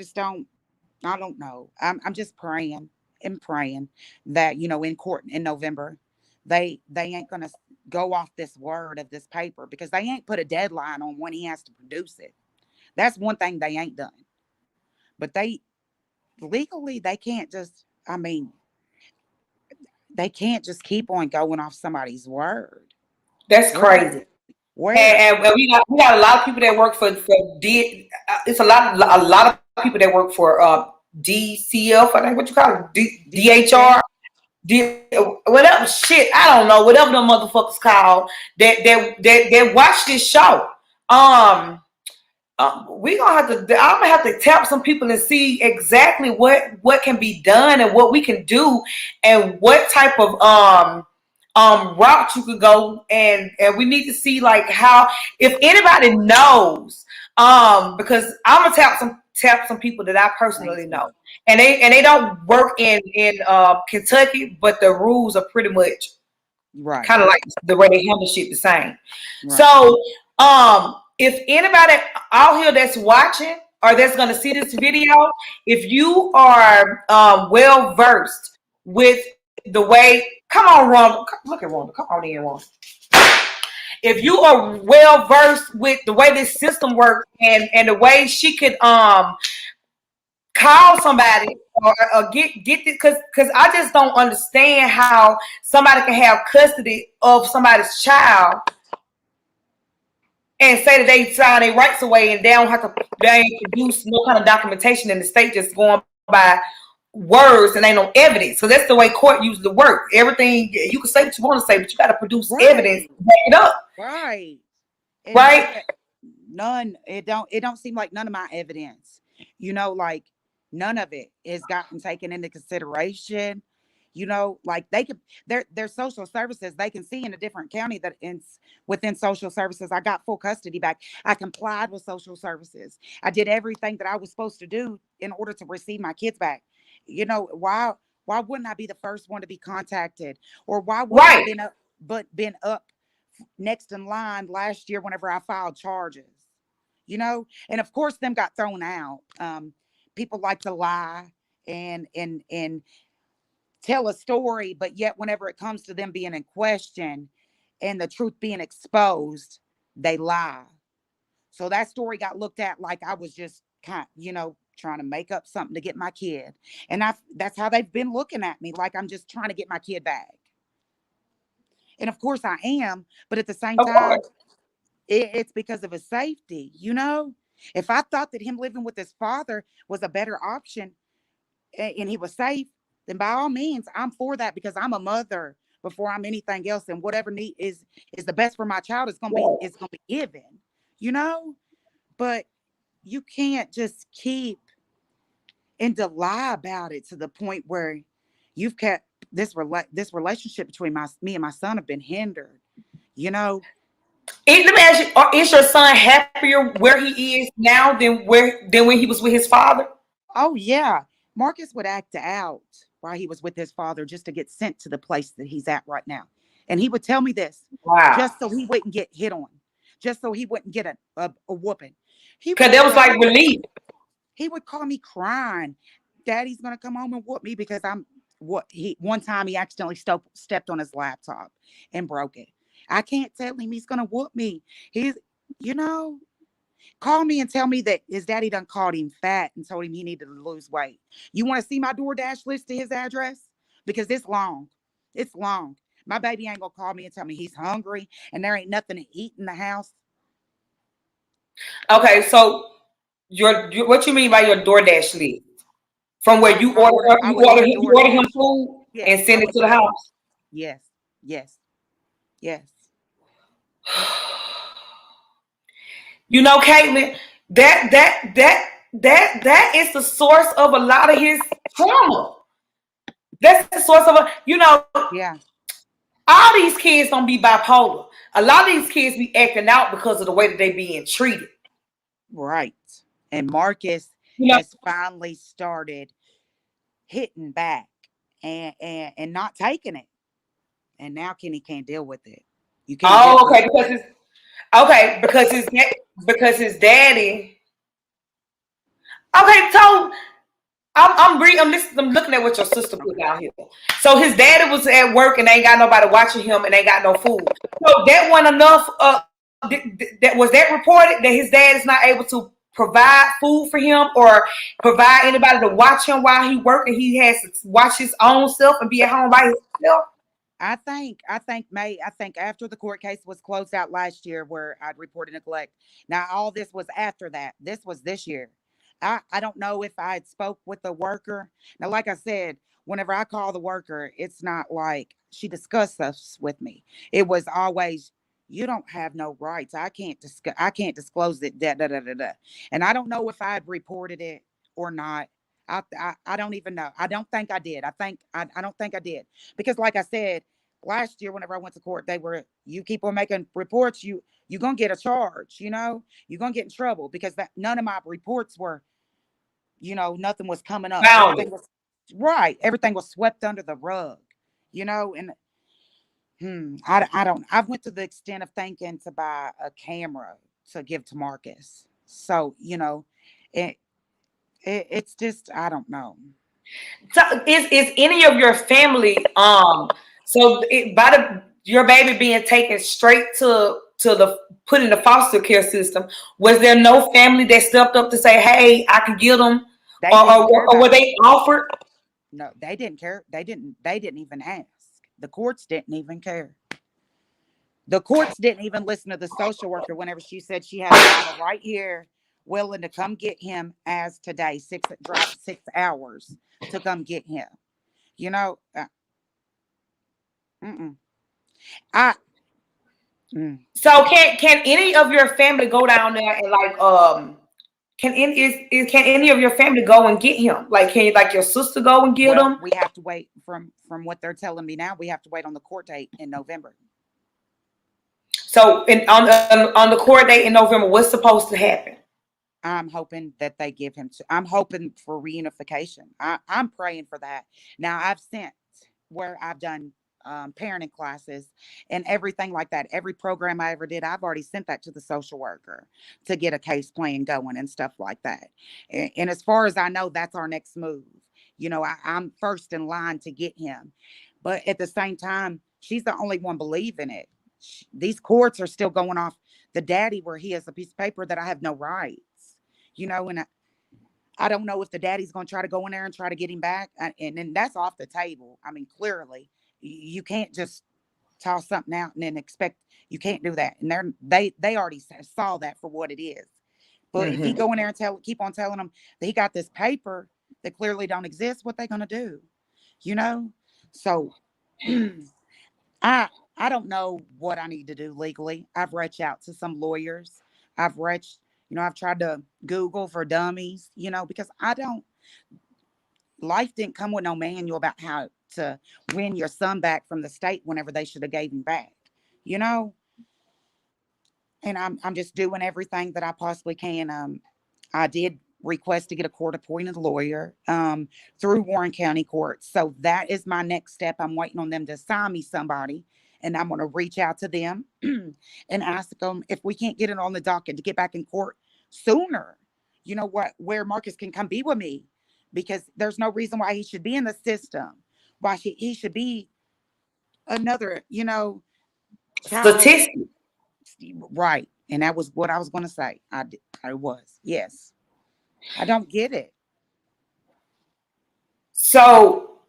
Speaker 3: don't know. I'm just praying and praying that, in court in November, they ain't going to go off this word of this paper because they ain't put a deadline on when he has to produce it. That's one thing they ain't done. But legally, they can't just, they can't just keep on going off somebody's word.
Speaker 2: That's crazy. And we got a lot of people that work for it's a lot of people that work for DCF, I think what you call it, DHR, whatever shit, I don't know, whatever the motherfuckers called that watch this show. I'm gonna have to tap some people and see exactly what can be done and what we can do and what type of route you could go, and we need to see like how, if anybody knows, because I'm gonna tap some people that I personally know, and they don't work in Kentucky, but the rules are pretty much
Speaker 3: right,
Speaker 2: kind of like the way they handle shit the same. Right. So if anybody out here that's watching or that's going to see this video, if you are well versed with the way, come on, Rhonda, look at Rhonda, come on in, Rhonda. if you are well versed with the way this system works and the way she could call somebody or get this, because I just don't understand how somebody can have custody of somebody's child and say that they sign their rights away and they ain't produce no kind of documentation in the state, just going by words and ain't no evidence. So that's the way court usually work. Everything you can say what you want to say, but you got to produce evidence to back it up.
Speaker 3: Right. And
Speaker 2: Right.
Speaker 3: none, it don't seem like none of my evidence, like none of it is gotten taken into consideration. Like their social services, they can see in a different county that within social services, I got full custody back. I complied with social services. I did everything that I was supposed to do in order to receive my kids back. Why wouldn't I be the first one to be contacted? Or why wouldn't I been up next in line last year whenever I filed charges? And of course them got thrown out. People like to lie and tell a story, but yet whenever it comes to them being in question and the truth being exposed, they lie. So that story got looked at like I was just trying to make up something to get my kid. And that's how they've been looking at me, like I'm just trying to get my kid back. And of course I am, but at the same time, it's because of his safety. If I thought that him living with his father was a better option and he was safe, then by all means, I'm for that, because I'm a mother before I'm anything else. And whatever need is the best for my child is gonna be given, but you can't just keep and to lie about it to the point where you've kept this relationship between me and my son have been hindered.
Speaker 2: Let me ask you: is your son happier where he is now than when he was with his father?
Speaker 3: Oh yeah, Marcus would act out while he was with his father just to get sent to the place that he's at right now, and he would tell me this just so he wouldn't get hit on, just so he wouldn't get a whooping.
Speaker 2: Because that was like relief.
Speaker 3: He would call me crying, "Daddy's gonna come home and whoop me," because one time he accidentally stepped on his laptop and broke it. I can't tell him he's gonna whoop me. He's, call me and tell me that his daddy done called him fat and told him he needed to lose weight. You want to see my DoorDash list to his address? Because it's long. It's long. My baby ain't gonna call me and tell me he's hungry and there ain't nothing to eat in the house.
Speaker 2: Okay, so what you mean by your DoorDash list? From where you order him food and send it to the house?
Speaker 3: Yes. Yes.
Speaker 2: Caitlin, that is the source of a lot of his trauma. That's the source of
Speaker 3: yeah.
Speaker 2: All these kids don't be bipolar. A lot of these kids be acting out because of the way that they being treated.
Speaker 3: Right. And Marcus has finally started hitting back and not taking it. And now Kenny can't deal with it. You can't.
Speaker 2: Oh, okay. Because his daddy. Okay, so I'm looking at what your sister put out here. So his daddy was at work and ain't got nobody watching him and ain't got no food. So that wasn't enough. Was that reported that his dad is not able to provide food for him or provide anybody to watch him while he works, and he has to watch his own self and be at home by himself?
Speaker 3: I think after the court case was closed out last year where I'd reported neglect. Now all this was after that. This was this year. I don't know if I had spoke with the worker. Now, like I said, whenever I call the worker, it's not like she discussed us with me. It was always, you don't have no rights. I can't disclose it. Da, da, da, da, da. And I don't know if I had reported it or not. I don't even know. I don't think I did. I don't think I did. Because like I said, last year, whenever I went to court, you keep on making reports, you're going to get a charge, you're going to get in trouble, because none of my reports were, nothing was coming up. Everything was swept under the rug, and I've went to the extent of thinking to buy a camera to give to Marcus. So, it's just, I don't know.
Speaker 2: So is any of your family your baby being taken straight to put in the foster care system, was there no family that stepped up to say, "Hey, I can get them,"
Speaker 3: They didn't care
Speaker 2: or were
Speaker 3: about it.
Speaker 2: they offered?
Speaker 3: No, they didn't care. They didn't even ask. The courts didn't even care. The courts didn't even listen to the social worker whenever she said she had a driver right here willing to come get him as today, drive 6 hours to come get him. You know, mm-mm. I
Speaker 2: So can any of your family go down there and like can any of your family go and get him? Like can like your sister go and get
Speaker 3: well,
Speaker 2: him?
Speaker 3: we have to wait from what they're telling me now. We have to wait on the court date in November.
Speaker 2: So on the court date in November, what's supposed to happen?
Speaker 3: I'm hoping that they give him to, I'm hoping for reunification. I'm praying for that. Now I've sent where I've done parenting classes and everything like that. Every program I ever did, I've already sent that to the social worker to get a case plan going and stuff like that. And as far as I know, that's our next move. You know, I'm first in line to get him. But at the same time, she's the only one believing it. These courts are still going off the daddy where he has a piece of paper that I have no rights. You know, and I don't know if the daddy's going to try to go in there and try to get him back. And then that's off the table. I mean, clearly, you can't just toss something out and then expect you can't do that. And they already saw that for what it is. But if he go in there and keep on telling them that he got this paper that clearly don't exist, what they going to do? You know? So I I don't know what I need to do legally. I've reached out to some lawyers. I've tried to Google for dummies, because I don't life didn't come with no manual about how to win your son back from the state whenever they should have gave him back. You know, and I'm just doing everything that I possibly can. I did request to get a court appointed lawyer through Warren County Court. So that is my next step. I'm waiting on them to assign me somebody, and I'm going to reach out to them and ask them if we can't get it on the docket to get back in court sooner. You know what? Where Marcus can come be with me, because there's no reason why he should be in the system. He should be another, child.
Speaker 2: Statistic.
Speaker 3: Right. And that was what I was going to say. I was. Yes. I don't get it.
Speaker 2: So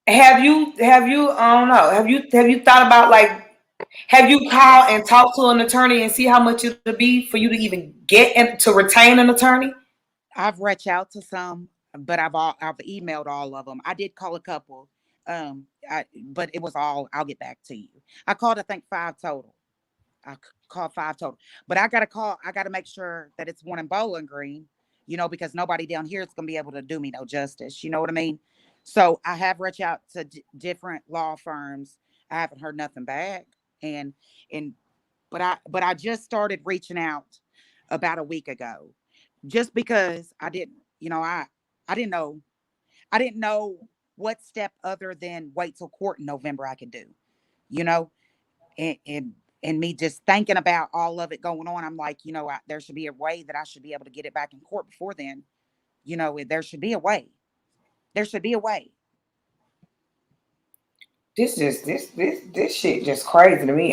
Speaker 2: have you I don't know, have you thought about like have you called and talked to an attorney and see how much it'll be for you to even get and to retain an attorney?
Speaker 3: I've reached out to some, but I've emailed all of them. I did call a couple. But it was all, I'll get back to you. I called, I think, five total. Called five total. But I got to make sure that it's one in Bowling Green, because nobody down here is going to be able to do me no justice. You know what I mean? So I have reached out to different law firms. I haven't heard nothing back. And, and, but I just started reaching out about a week ago, just because I didn't, I didn't know, I didn't know what step other than wait till court in November I could do, you know, and, and and me just thinking about all of it going on, I'm like, there should be a way that I should be able to get it back in court before then. There should be a way. There should be a way.
Speaker 2: This shit just crazy to me.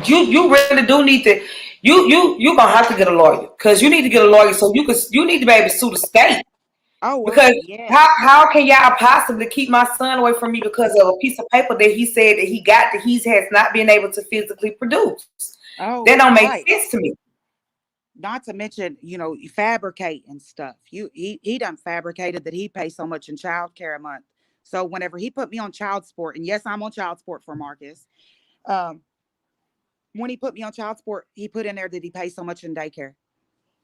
Speaker 2: You really do need to you gonna have to get a lawyer, because you need to get a lawyer so you need to be able to sue the state.
Speaker 3: Oh
Speaker 2: Because
Speaker 3: well, yeah.
Speaker 2: how can y'all possibly keep my son away from me because of a piece of paper that he said that he got that he has not been able to physically produce? That
Speaker 3: Oh
Speaker 2: don't make
Speaker 3: right.
Speaker 2: sense to me.
Speaker 3: Not to mention, you fabricate and stuff. He done fabricated that he pays so much in child care a month. So whenever he put me on child support, and yes, I'm on child support for Marcus. Um, when he put me on child support, he put in there that he pays so much in daycare.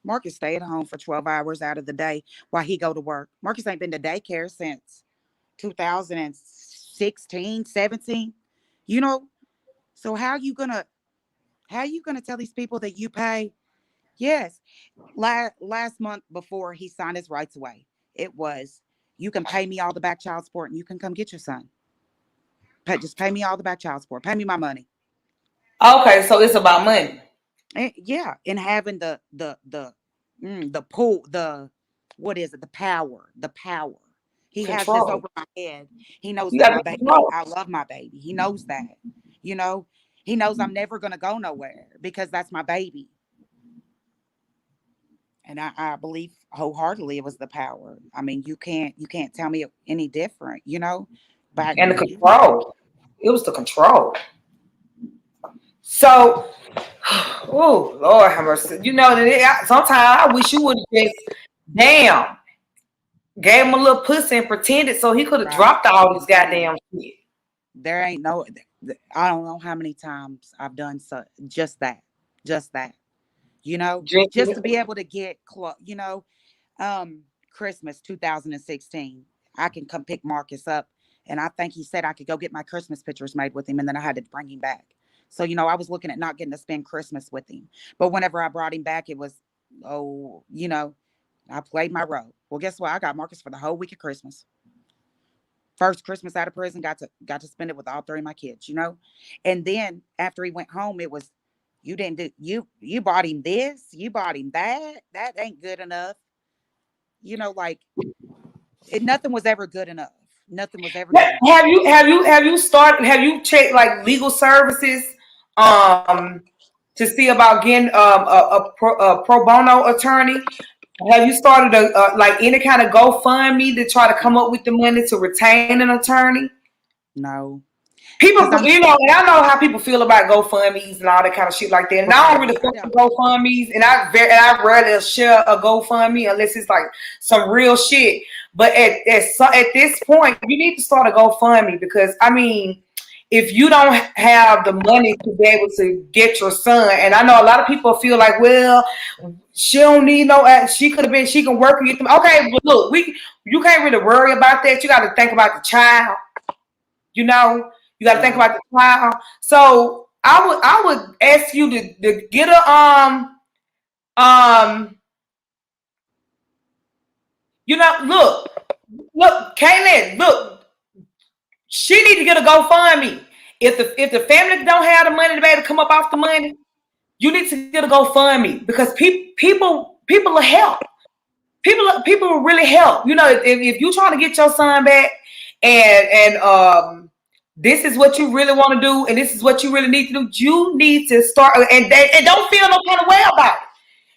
Speaker 3: Marcus stay at home for 12 hours out of the day while he go to work. Marcus ain't been to daycare since 2016, 17. You know, so how you gonna tell these people that you pay? Yes, last month before he signed his rights away, it was, you can pay me all the back child support and you can come get your son. Just pay me all the back child support. Pay me my money.
Speaker 2: Okay, so it's about money.
Speaker 3: Yeah, and having the pull, what is it? The power. He has this
Speaker 2: Control.
Speaker 3: over my head. He knows
Speaker 2: You
Speaker 3: that
Speaker 2: got
Speaker 3: my
Speaker 2: the
Speaker 3: baby,
Speaker 2: control.
Speaker 3: I love my baby. He knows that, you know. He knows I'm never going to go nowhere because that's my baby. And I believe wholeheartedly it was the power. I mean, you can't tell me any different, But
Speaker 2: And the control. It was the control. So, oh Lord have mercy. Sometimes I wish you would have just damn gave him a little pussy and pretended so he could have
Speaker 3: right,
Speaker 2: dropped all this goddamn shit.
Speaker 3: there ain't no. I don't know how many times I've done just that.
Speaker 2: Just
Speaker 3: Just to be able to get close. Christmas 2016. I can come pick Marcus up, and I think he said I could go get my Christmas pictures made with him, and then I had to bring him back. So I was looking at not getting to spend Christmas with him. But whenever I brought him back, it was I played my role. Well, guess what? I got Marcus for the whole week of Christmas. First Christmas out of prison, got to spend it with all three of my kids. And then after he went home, it was you didn't do you bought him this, you bought him that. That ain't good enough. Like nothing was ever good enough. Nothing was ever good enough.
Speaker 2: Have you checked like legal services um to see about getting a pro bono attorney? Have you started like any kind of GoFundMe to try to come up with the money to retain an attorney?
Speaker 3: No,
Speaker 2: People,
Speaker 3: because I'm
Speaker 2: and I know how people feel about GoFundMe's and all that kind of shit like that. And I don't really fuck with GoFundMe's, and I rarely share a GoFundMe unless it's like some real shit. But at this point, you need to start a GoFundMe because I mean, if you don't have the money to be able to get your son, and I know a lot of people feel like, well, she don't need no. She can work and get them. Okay, but look, you can't really worry about that. You got to think about the child. You got to think about the child. So I would ask you to get a look, Kaylin, look, she need to get a GoFundMe. If the family don't have the money to be able to come up off the money, you need to get a GoFundMe because people will help. People will really help. If you're trying to get your son back and this is what you really want to do and this is what you really need to do, you need to start and don't feel no kind of way about it.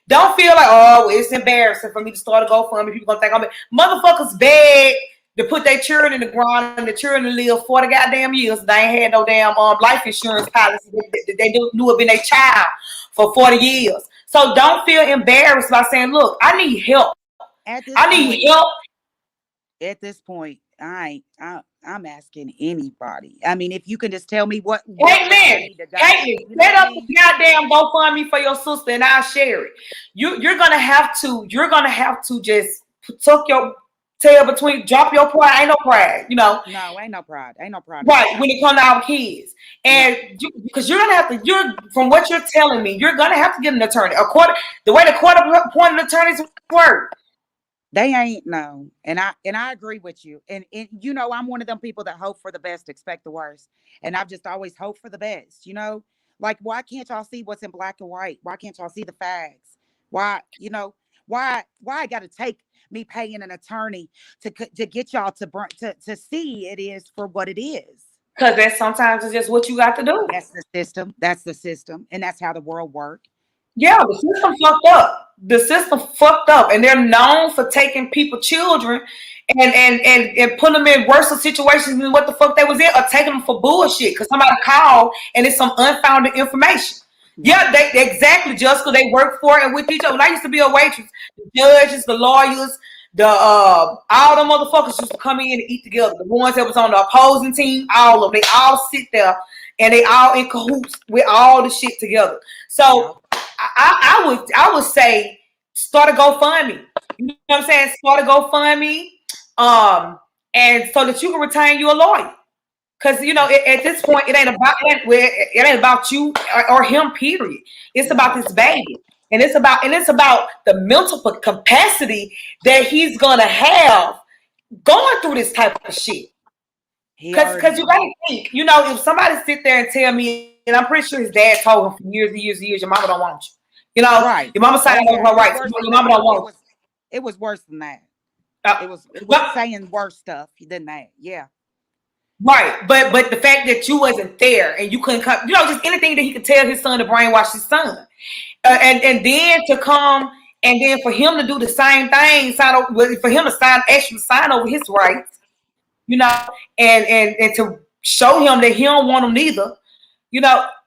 Speaker 2: Don't feel like, oh, it's embarrassing for me to start a GoFundMe. People gonna think I'm motherfuckers beg to put their children in the ground and the children live 40 goddamn years. They ain't had no damn life insurance policy. They knew it been their child for 40 years. So don't feel embarrassed by saying, look, I need help. I need help.
Speaker 3: At this point, I'm asking anybody. I mean, if you can just tell me what
Speaker 2: Hey, set up a goddamn GoFundMe for your sister and I'll share it. You're gonna have to just tuck your tail between, drop your pride. Ain't no pride,
Speaker 3: No, ain't no pride.
Speaker 2: Right, when it comes to our kids. And because you're gonna have to, from what you're telling me, you're gonna have to get an attorney. The way the court appointed attorneys work.
Speaker 3: They ain't no, and I agree with you. And I'm one of them people that hope for the best, expect the worst, and I've just always hoped for the best. Like why can't y'all see what's in black and white? Why can't y'all see the facts? Why I got to take me paying an attorney to get y'all to see it is for what it is?
Speaker 2: Because that sometimes is just what you got to do.
Speaker 3: That's the system. That's the system, and that's how the world works.
Speaker 2: Yeah, the system fucked up. The system fucked up, and they're known for taking people's children and putting them in worse situations than what the fuck they was in, or taking them for bullshit because somebody called and it's some unfounded information. Yeah, they exactly, Jessica. They work for and with each other. When I used to be a waitress, the judges, the lawyers, all the motherfuckers used to come in and eat together. The ones that was on the opposing team, all of them, they all sit there and they all in cahoots with all the shit together. So I would say start a GoFundMe. You know what I'm saying? Start a GoFundMe, and so that you can retain you a lawyer. Because at this point, it ain't about you or him. Period. It's about this baby, and it's about the mental capacity that he's gonna have going through this type of shit. Because you gotta think, if somebody sit there and tell me, and I'm pretty sure his dad told him for years and years and years, your mama don't want you.
Speaker 3: Right.
Speaker 2: Your mama signed over her rights. Your mama don't want you.
Speaker 3: It was worse than that. It was saying worse stuff than that. Yeah.
Speaker 2: Right, but the fact that you wasn't there and you couldn't come, just anything that he could tell his son to brainwash his son, and then to come and then for him to do the same thing, for him to actually sign over his rights, and to show him that he don't want him neither,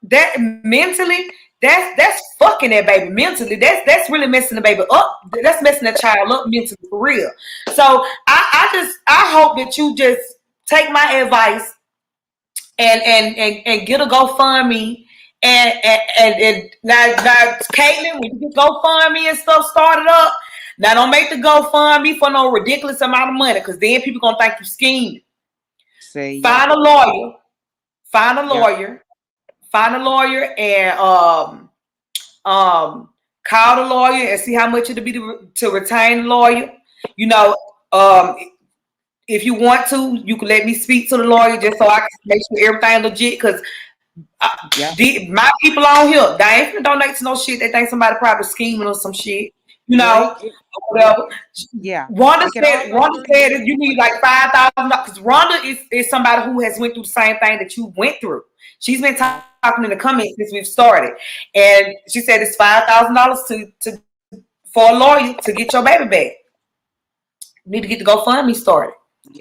Speaker 2: that mentally, that's fucking that baby mentally. That's really messing the baby up. That's messing the child up mentally for real. So I hope that you just take my advice and get a GoFundMe. And now Caitlin, when you get GoFundMe and stuff started up, now don't make the GoFundMe for no ridiculous amount of money, because then people gonna think you scheming. Find a lawyer. Find a lawyer. Find a lawyer and call the lawyer and see how much it'll be to retain the lawyer. If you want to, you can let me speak to the lawyer just so I can make sure everything legit. Because my people on here, they ain't gonna donate to no shit. They think somebody probably scheming or some shit, whatever.
Speaker 3: Yeah.
Speaker 2: Rhonda said you need like $5,000, because Rhonda is somebody who has went through the same thing that you went through. She's been talking in the comments since we've started, and she said it's $5,000 for a lawyer to get your baby back. You need to get the GoFundMe started.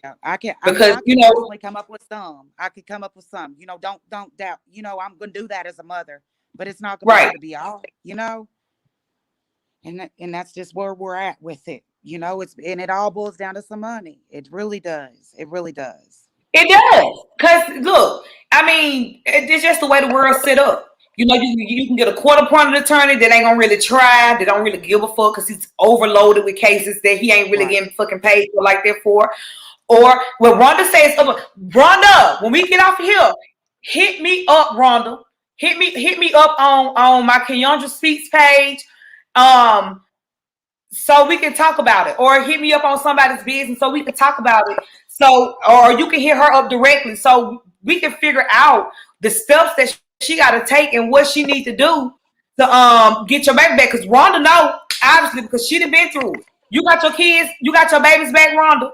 Speaker 3: Yeah, I can.
Speaker 2: Because
Speaker 3: I can come up with some. I could come up with some. Don't doubt. I'm gonna do that as a mother, but it's not gonna be all. And that's just where we're at with it. It all boils down to some money. It really does. It really does.
Speaker 2: It does. Because look, I mean, it's just the way the world's set up. You can get a court-appointed attorney that ain't gonna really try, that don't really give a fuck because he's overloaded with cases that he ain't really getting fucking paid for like that for. Or what Rhonda says, Rhonda, when we get off of here, hit me up, Rhonda. Hit me up on my Keandra Speaks page, so we can talk about it. Or hit me up on somebody's business so we can talk about it. So, or you can hit her up directly so we can figure out the steps that she got to take and what she needs to do to get your baby back. Because Rhonda know, obviously, because she done been through it. You got your kids, you got your babies back, Rhonda.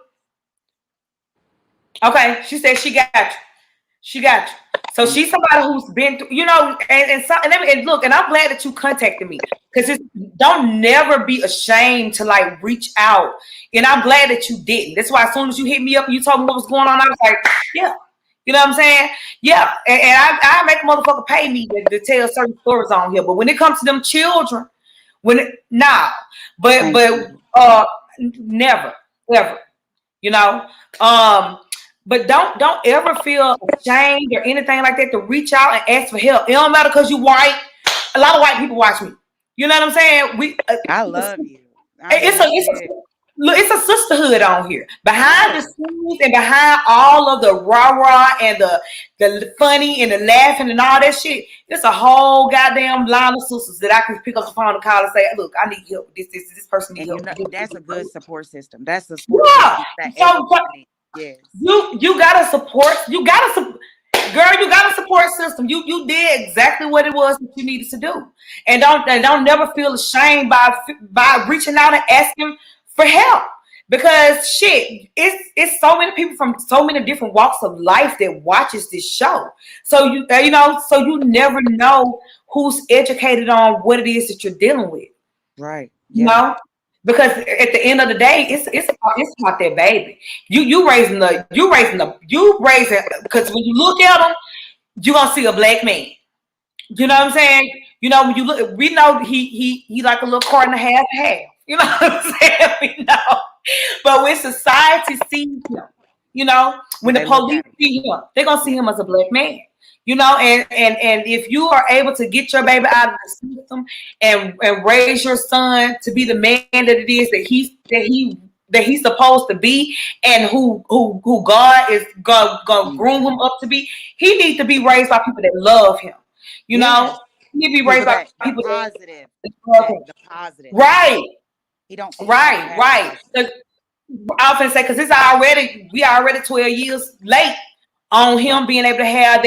Speaker 2: Okay, she said she got you. She got you. So she's somebody who's been through, and look, and I'm glad that you contacted me, because don't never be ashamed to like reach out. And I'm glad that you didn't. That's why as soon as you hit me up and you told me what was going on, I was like, yeah. You know what I'm saying? Yeah. And I make a motherfucker pay me to tell certain stories on here. But when it comes to them children, never, ever, but don't ever feel ashamed or anything like that to reach out and ask for help. It don't matter because you white. A lot of white people watch me. You know what I'm saying?
Speaker 3: I love you.
Speaker 2: It's a sisterhood on here. Behind the scenes and behind all of the rah-rah and the funny and the laughing and all that shit, it's a whole goddamn line of sisters that I can pick up the phone and call and say, look, I need help. This person needs help.
Speaker 3: That's a good support system. That's the support system. Yes.
Speaker 2: You gotta support. Girl, you got a support system. You did exactly what it was that you needed to do, and don't never feel ashamed by reaching out and asking for help, because shit, it's so many people from so many different walks of life that watches this show. So you never know who's educated on what it is that you're dealing with.
Speaker 3: Right.
Speaker 2: Yeah. Because at the end of the day, it's about that baby. You raising because when you look at them, you're gonna see a black man. You know what I'm saying? When you look, we know he like a little quart and a half. You know what I'm saying? We know. But when society sees him, when the police see him, they're gonna see him as a black man. And if you are able to get your baby out of the system and raise your son to be the man that it is that he's supposed to be, and who God is gonna groom him up to be, he needs to be raised by people that love him. He needs to be raised by people
Speaker 3: positive.
Speaker 2: The positive. Right.
Speaker 3: He don't.
Speaker 2: Right. I often say, because we already 12 years late on him being able to have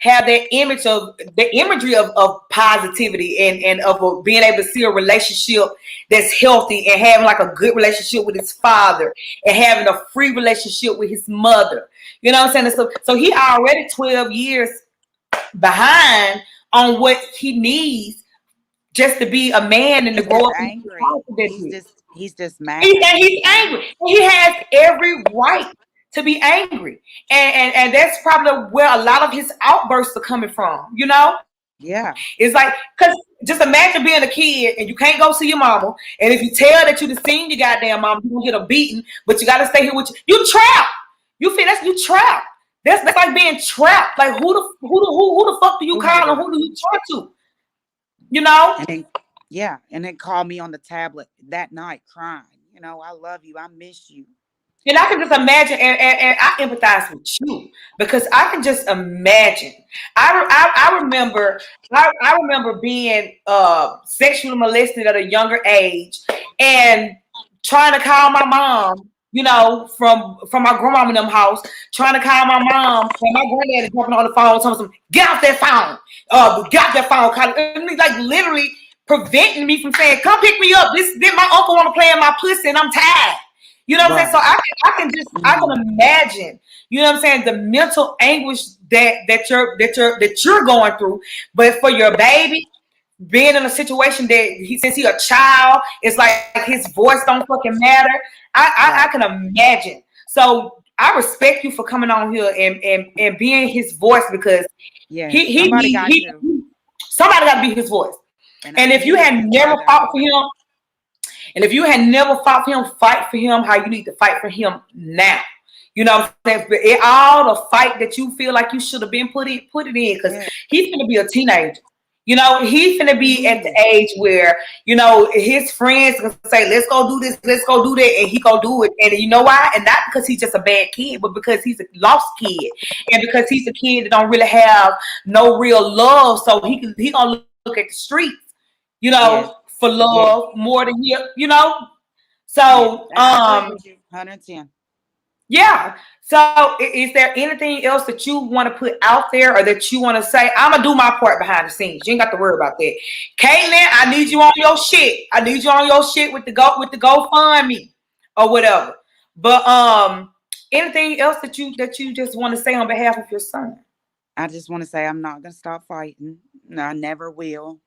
Speaker 2: have that image of the imagery of positivity and of being able to see a relationship that's healthy and having like a good relationship with his father and having a free relationship with his mother. You know what I'm saying? So he already 12 years behind on what he needs just to be a man and to
Speaker 3: He's
Speaker 2: grow
Speaker 3: just
Speaker 2: up in
Speaker 3: angry.
Speaker 2: the
Speaker 3: He's just mad.
Speaker 2: he's angry. He has every right to be angry. And that's probably where a lot of his outbursts are coming from, you know?
Speaker 3: Yeah.
Speaker 2: It's like, because just imagine being a kid and you can't go see your mama. And if you tell that you done seen your goddamn mama, you're going to get a beating, but you got to stay here with you trapped. You feel you trapped. That's like being trapped. Like who the fuck do you call and who do you talk to? You know?
Speaker 3: And then, yeah, and then call me on the tablet that night crying. You know, I love you. I miss you.
Speaker 2: And I can just imagine, and I empathize with you because I can just imagine. I remember I remember being sexually molested at a younger age and trying to call my mom, you know, from my grandma in them house, trying to call my mom, and my granddad is jumping on the phone, telling me, "Get off that phone, get off that phone," like literally preventing me from saying, "Come pick me up. This my uncle want to play in my pussy, and I'm tired." You know what I'm saying? So I can imagine, you know what I'm saying, the mental anguish that you're going through. But for your baby, being in a situation that since he's a child, it's like his voice don't fucking matter. I can imagine. So I respect you for coming on here and being his voice because
Speaker 3: somebody got
Speaker 2: to be his voice. And if you had never fought for him, and if you had never fought for him, fight for him how you need to fight for him now. You know what I'm saying? All the fight that you feel like you should have been put it in because he's going to be a teenager. You know, he's going to be at the age where, you know, his friends going to say, let's go do this, let's go do that. And he going to do it. And you know why? And not because he's just a bad kid, but because he's a lost kid. And because he's a kid that don't really have no real love. So he going to look at the streets, you know, for love more than you know. So,
Speaker 3: 110.
Speaker 2: Yeah. So is there anything else that you want to put out there or that you want to say? I'm gonna do my part behind the scenes. You ain't got to worry about that. Caitlin, I need you on your shit. I need you on your shit with the GoFundMe or whatever. But anything else that you just want to say on behalf of your son?
Speaker 3: I just want to say I'm not gonna stop fighting. No, I never will.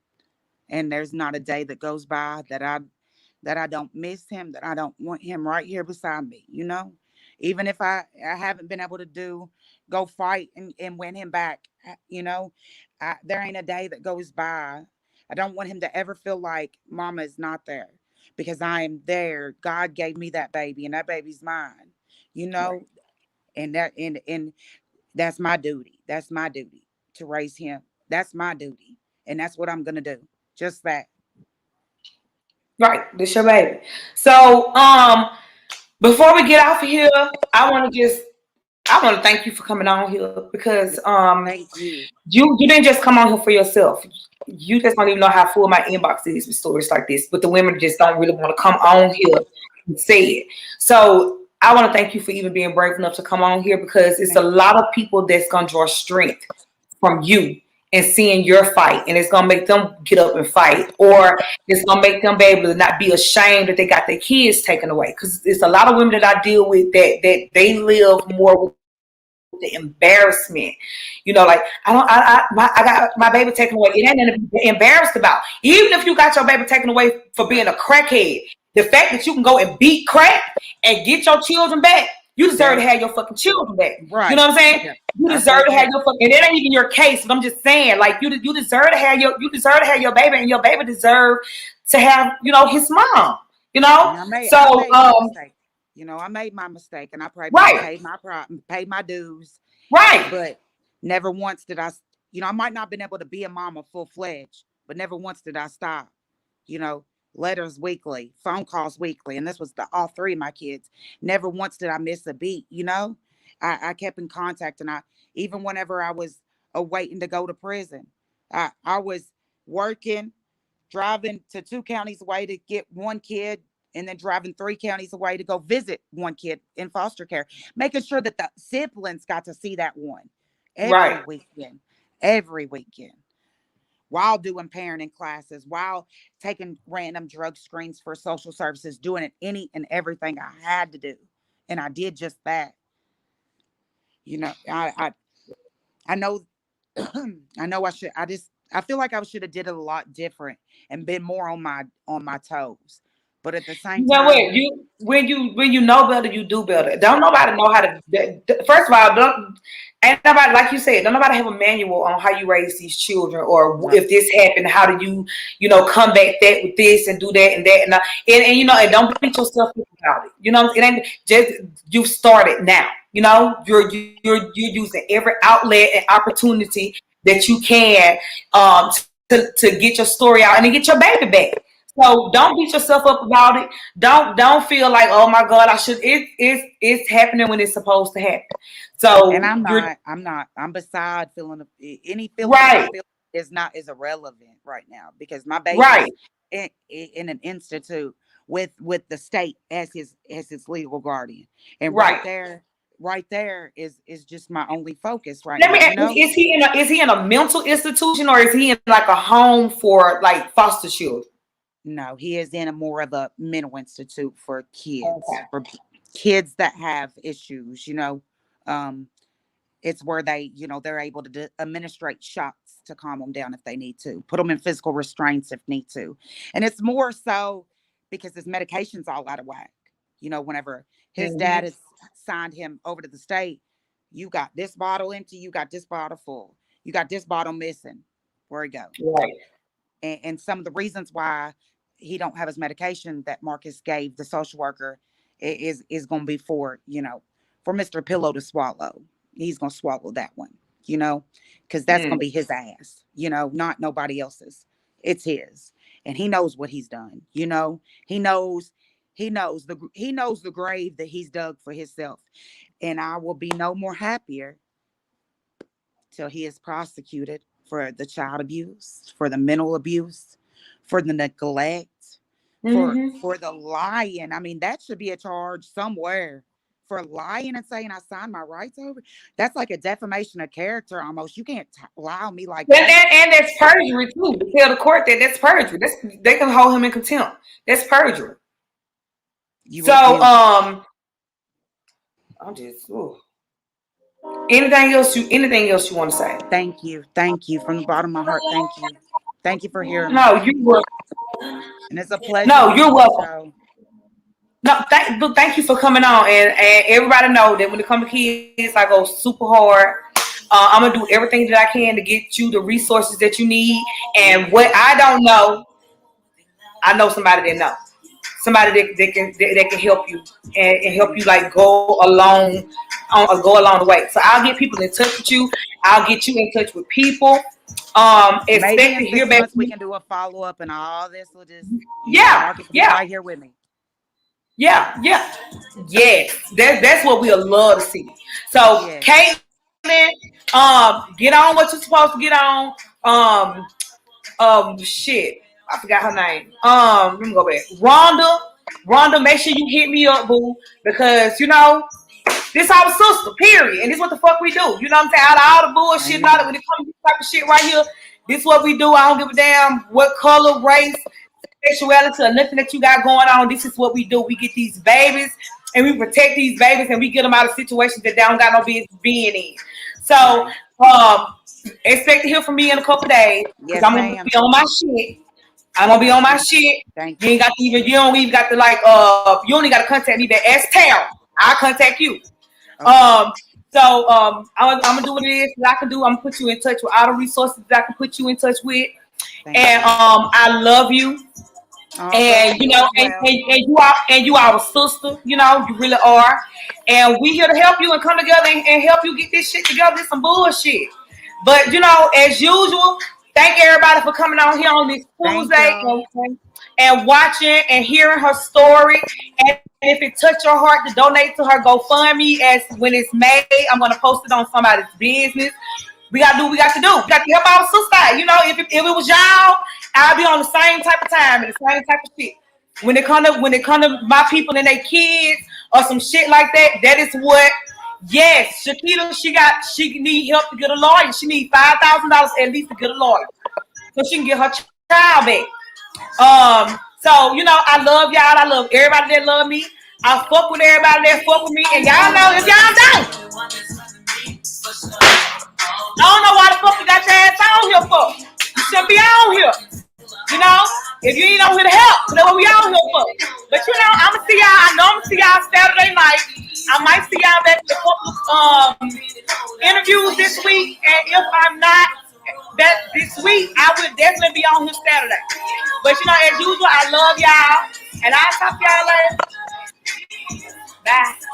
Speaker 3: And there's not a day that goes by that I don't miss him, that I don't want him right here beside me, you know? Even if I haven't been able to go fight and win him back, you know, there ain't a day that goes by. I don't want him to ever feel like mama is not there because I am there. God gave me that baby and that baby's mine, you know,
Speaker 2: Right.
Speaker 3: and that's my duty. That's my duty to raise him. That's my duty. And that's what I'm going to do. Just that.
Speaker 2: Right. This your baby. So, before we get off of here, I want to thank you for coming on here because
Speaker 3: Thank you.
Speaker 2: you didn't just come on here for yourself. You just don't even know how full my inbox is with stories like this. But the women just don't really want to come on here and say it. So I want to thank you for even being brave enough to come on here because it's a lot of people that's gonna draw strength from you and seeing your fight, and it's gonna make them get up and fight, or it's gonna make them be able to not be ashamed that they got their kids taken away. Because it's a lot of women that I deal with that they live more with the embarrassment. You know, like I got my baby taken away. It ain't nothing to be embarrassed about. Even if you got your baby taken away for being a crackhead, the fact that you can go and beat crack and get your children back, you deserve to have your fucking children back.
Speaker 3: Right.
Speaker 2: You know what I'm saying?
Speaker 3: Yeah.
Speaker 2: You deserve to have your fucking, and it ain't even your case, but I'm just saying, like you deserve to have your baby, and your baby deserve to have, you know, his mom. You know,
Speaker 3: I made my mistake. You know, I made my mistake, and I paid my dues.
Speaker 2: Right.
Speaker 3: But never once did I. You know, I might not have been able to be a mama full fledged, but never once did I stop. You know, letters weekly, phone calls weekly, and this was all three of my kids. Never once did I miss a beat. You know, I kept in contact, and even whenever I was waiting to go to prison, I was working, driving to 2 counties away to get one kid, and then driving 3 counties away to go visit one kid in foster care, making sure that the siblings got to see that one every weekend. every weekend, while doing parenting classes, while taking random drug screens for social services, doing it any and everything I had to do. And I did just that. You know, I know I know I should I feel like I should have did it a lot different and been more on my toes. But at the same
Speaker 2: You know what?
Speaker 3: time,
Speaker 2: When you know better, you do better. Don't nobody know how to. First of all, don't ain't nobody like you said. Don't nobody have a manual on how you raise these children, or
Speaker 3: right,
Speaker 2: if this happened, how do you combat that with this and do that and that and don't beat yourself up about it. It ain't just you started now. You're using every outlet and opportunity that you can to get your story out and to get your baby back. So don't beat yourself up about it. Don't feel like, oh my God, I should. It's happening when it's supposed to happen.
Speaker 3: and
Speaker 2: So you're
Speaker 3: I'm beside feeling any feeling that I
Speaker 2: right,
Speaker 3: feel is irrelevant right now because my baby
Speaker 2: right,
Speaker 3: is in an institute with the state as his legal guardian, and
Speaker 2: right.
Speaker 3: right there is just my only focus right
Speaker 2: Let me
Speaker 3: now.
Speaker 2: ask, is he in a mental institution, or is he in like a home for like foster children?
Speaker 3: No, he is in a more of a mental institute
Speaker 2: Okay.
Speaker 3: for kids that have issues. Um, it's where they're able to administrate shots to calm them down if they need to, put them in physical restraints if need to, and it's more so because his medication's all out of whack. Whenever his dad
Speaker 2: Mhm.
Speaker 3: has signed him over to the state, you got this bottle empty, you got this bottle full, you got this bottle missing. Where he go?
Speaker 2: Right.
Speaker 3: And some of the reasons why he don't have his medication that Marcus gave the social worker is going to be for Mr. Pillow to swallow. He's going to swallow that one, because that's going
Speaker 2: Mm.
Speaker 3: to be his ass, not nobody else's. It's his, and he knows what he's done. He knows he knows the grave that he's dug for himself, and I will be no more happier till he is prosecuted for the child abuse, for the mental abuse, for the neglect,
Speaker 2: Mhm.
Speaker 3: for the lying. I mean, that should be a charge somewhere for lying and saying I signed my rights over. That's like a defamation of character almost. You can't lie on me like
Speaker 2: And,
Speaker 3: that.
Speaker 2: and, and that's perjury too. To tell the court that's perjury. They can hold him in contempt. That's perjury.
Speaker 3: You
Speaker 2: So
Speaker 3: would you
Speaker 2: I'm just anything else you want to say?
Speaker 3: thank you from the bottom of my heart. Thank you for hearing me,
Speaker 2: No, you were
Speaker 3: and it's a pleasure
Speaker 2: no,
Speaker 3: being
Speaker 2: you're
Speaker 3: on the
Speaker 2: welcome.
Speaker 3: show.
Speaker 2: No, thank you for coming on, and everybody know that when it comes to kids, I go super hard. I'm gonna do everything that I can to get you the resources that you need. And what I don't know, I know somebody that knows. Somebody that can help you and help you like go along the way. So I'll get people in touch with you. I'll get you in touch with people.
Speaker 3: Maybe
Speaker 2: Expect
Speaker 3: in
Speaker 2: to hear
Speaker 3: 6
Speaker 2: back
Speaker 3: months
Speaker 2: from
Speaker 3: we
Speaker 2: me.
Speaker 3: can do a follow up, and all this will just,
Speaker 2: Yeah,
Speaker 3: Marcus will be
Speaker 2: yeah,
Speaker 3: right here with me.
Speaker 2: yeah, yeah. Yes, that's what we'll love to see. So,
Speaker 3: Yes.
Speaker 2: Caitlin, get on what you're supposed to get on. Shit, I forgot her name. Let me go back. Rhonda, make sure you hit me up, boo, because this our sister, period, and this what the fuck we do. You know what I'm saying? Out of all the bullshit, and all that
Speaker 3: Amen.
Speaker 2: when it comes to this type of shit right here, this what we do. I don't give a damn what color, race, sexuality, or nothing that you got going on. This is what we do. We get these babies and we protect these babies and we get them out of situations that they don't got no business being in. So,
Speaker 3: Right.
Speaker 2: expect to hear from me in a couple days because
Speaker 3: Yes,
Speaker 2: I'm gonna
Speaker 3: ma'am.
Speaker 2: be on my shit. I'm gonna be
Speaker 3: Okay.
Speaker 2: on my shit.
Speaker 3: Thank
Speaker 2: You
Speaker 3: you.
Speaker 2: ain't got to even. You don't even got to you only got to contact me. But ask Tara. I'll contact you.
Speaker 3: Okay.
Speaker 2: Um. So I'm gonna do what it is that I can do. I'm gonna put you in touch with all the resources that I can put you in touch with.
Speaker 3: Thank
Speaker 2: And
Speaker 3: you.
Speaker 2: I love you.
Speaker 3: I love
Speaker 2: And
Speaker 3: you as well.
Speaker 2: you are a sister. You really are. And we here to help you and come together and help you get this shit together. It's some bullshit. But as usual, thank everybody for coming on here on this
Speaker 3: Thank
Speaker 2: Tuesday
Speaker 3: y'all.
Speaker 2: and watching and hearing her story. And if it touched your heart to donate to her GoFundMe, as when it's made, I'm gonna post it on somebody's business. We gotta do what we got to do. We got to help our sister. If it was y'all, I'll be on the same type of time and the same type of shit. When it come to my people and their kids or some shit like that, that is what Yes, Shakita, she need help to get a lawyer. She need $5,000 at least to get a lawyer so she can get her child back. So you know, I love y'all. I love everybody that love me. I fuck with everybody that fuck with me, and y'all know if y'all don't, I don't know why the fuck you got your ass on here for. You shouldn't be on here. You know, if you ain't on here to help, that's what we on here for. But you know, I'ma see y'all. I know I'ma see y'all Saturday night. I might see y'all back with a couple interviews this week, and if I'm not that this week, I will definitely be on here Saturday. But you know, as usual, I love y'all, and I'll talk to y'all later. Bye.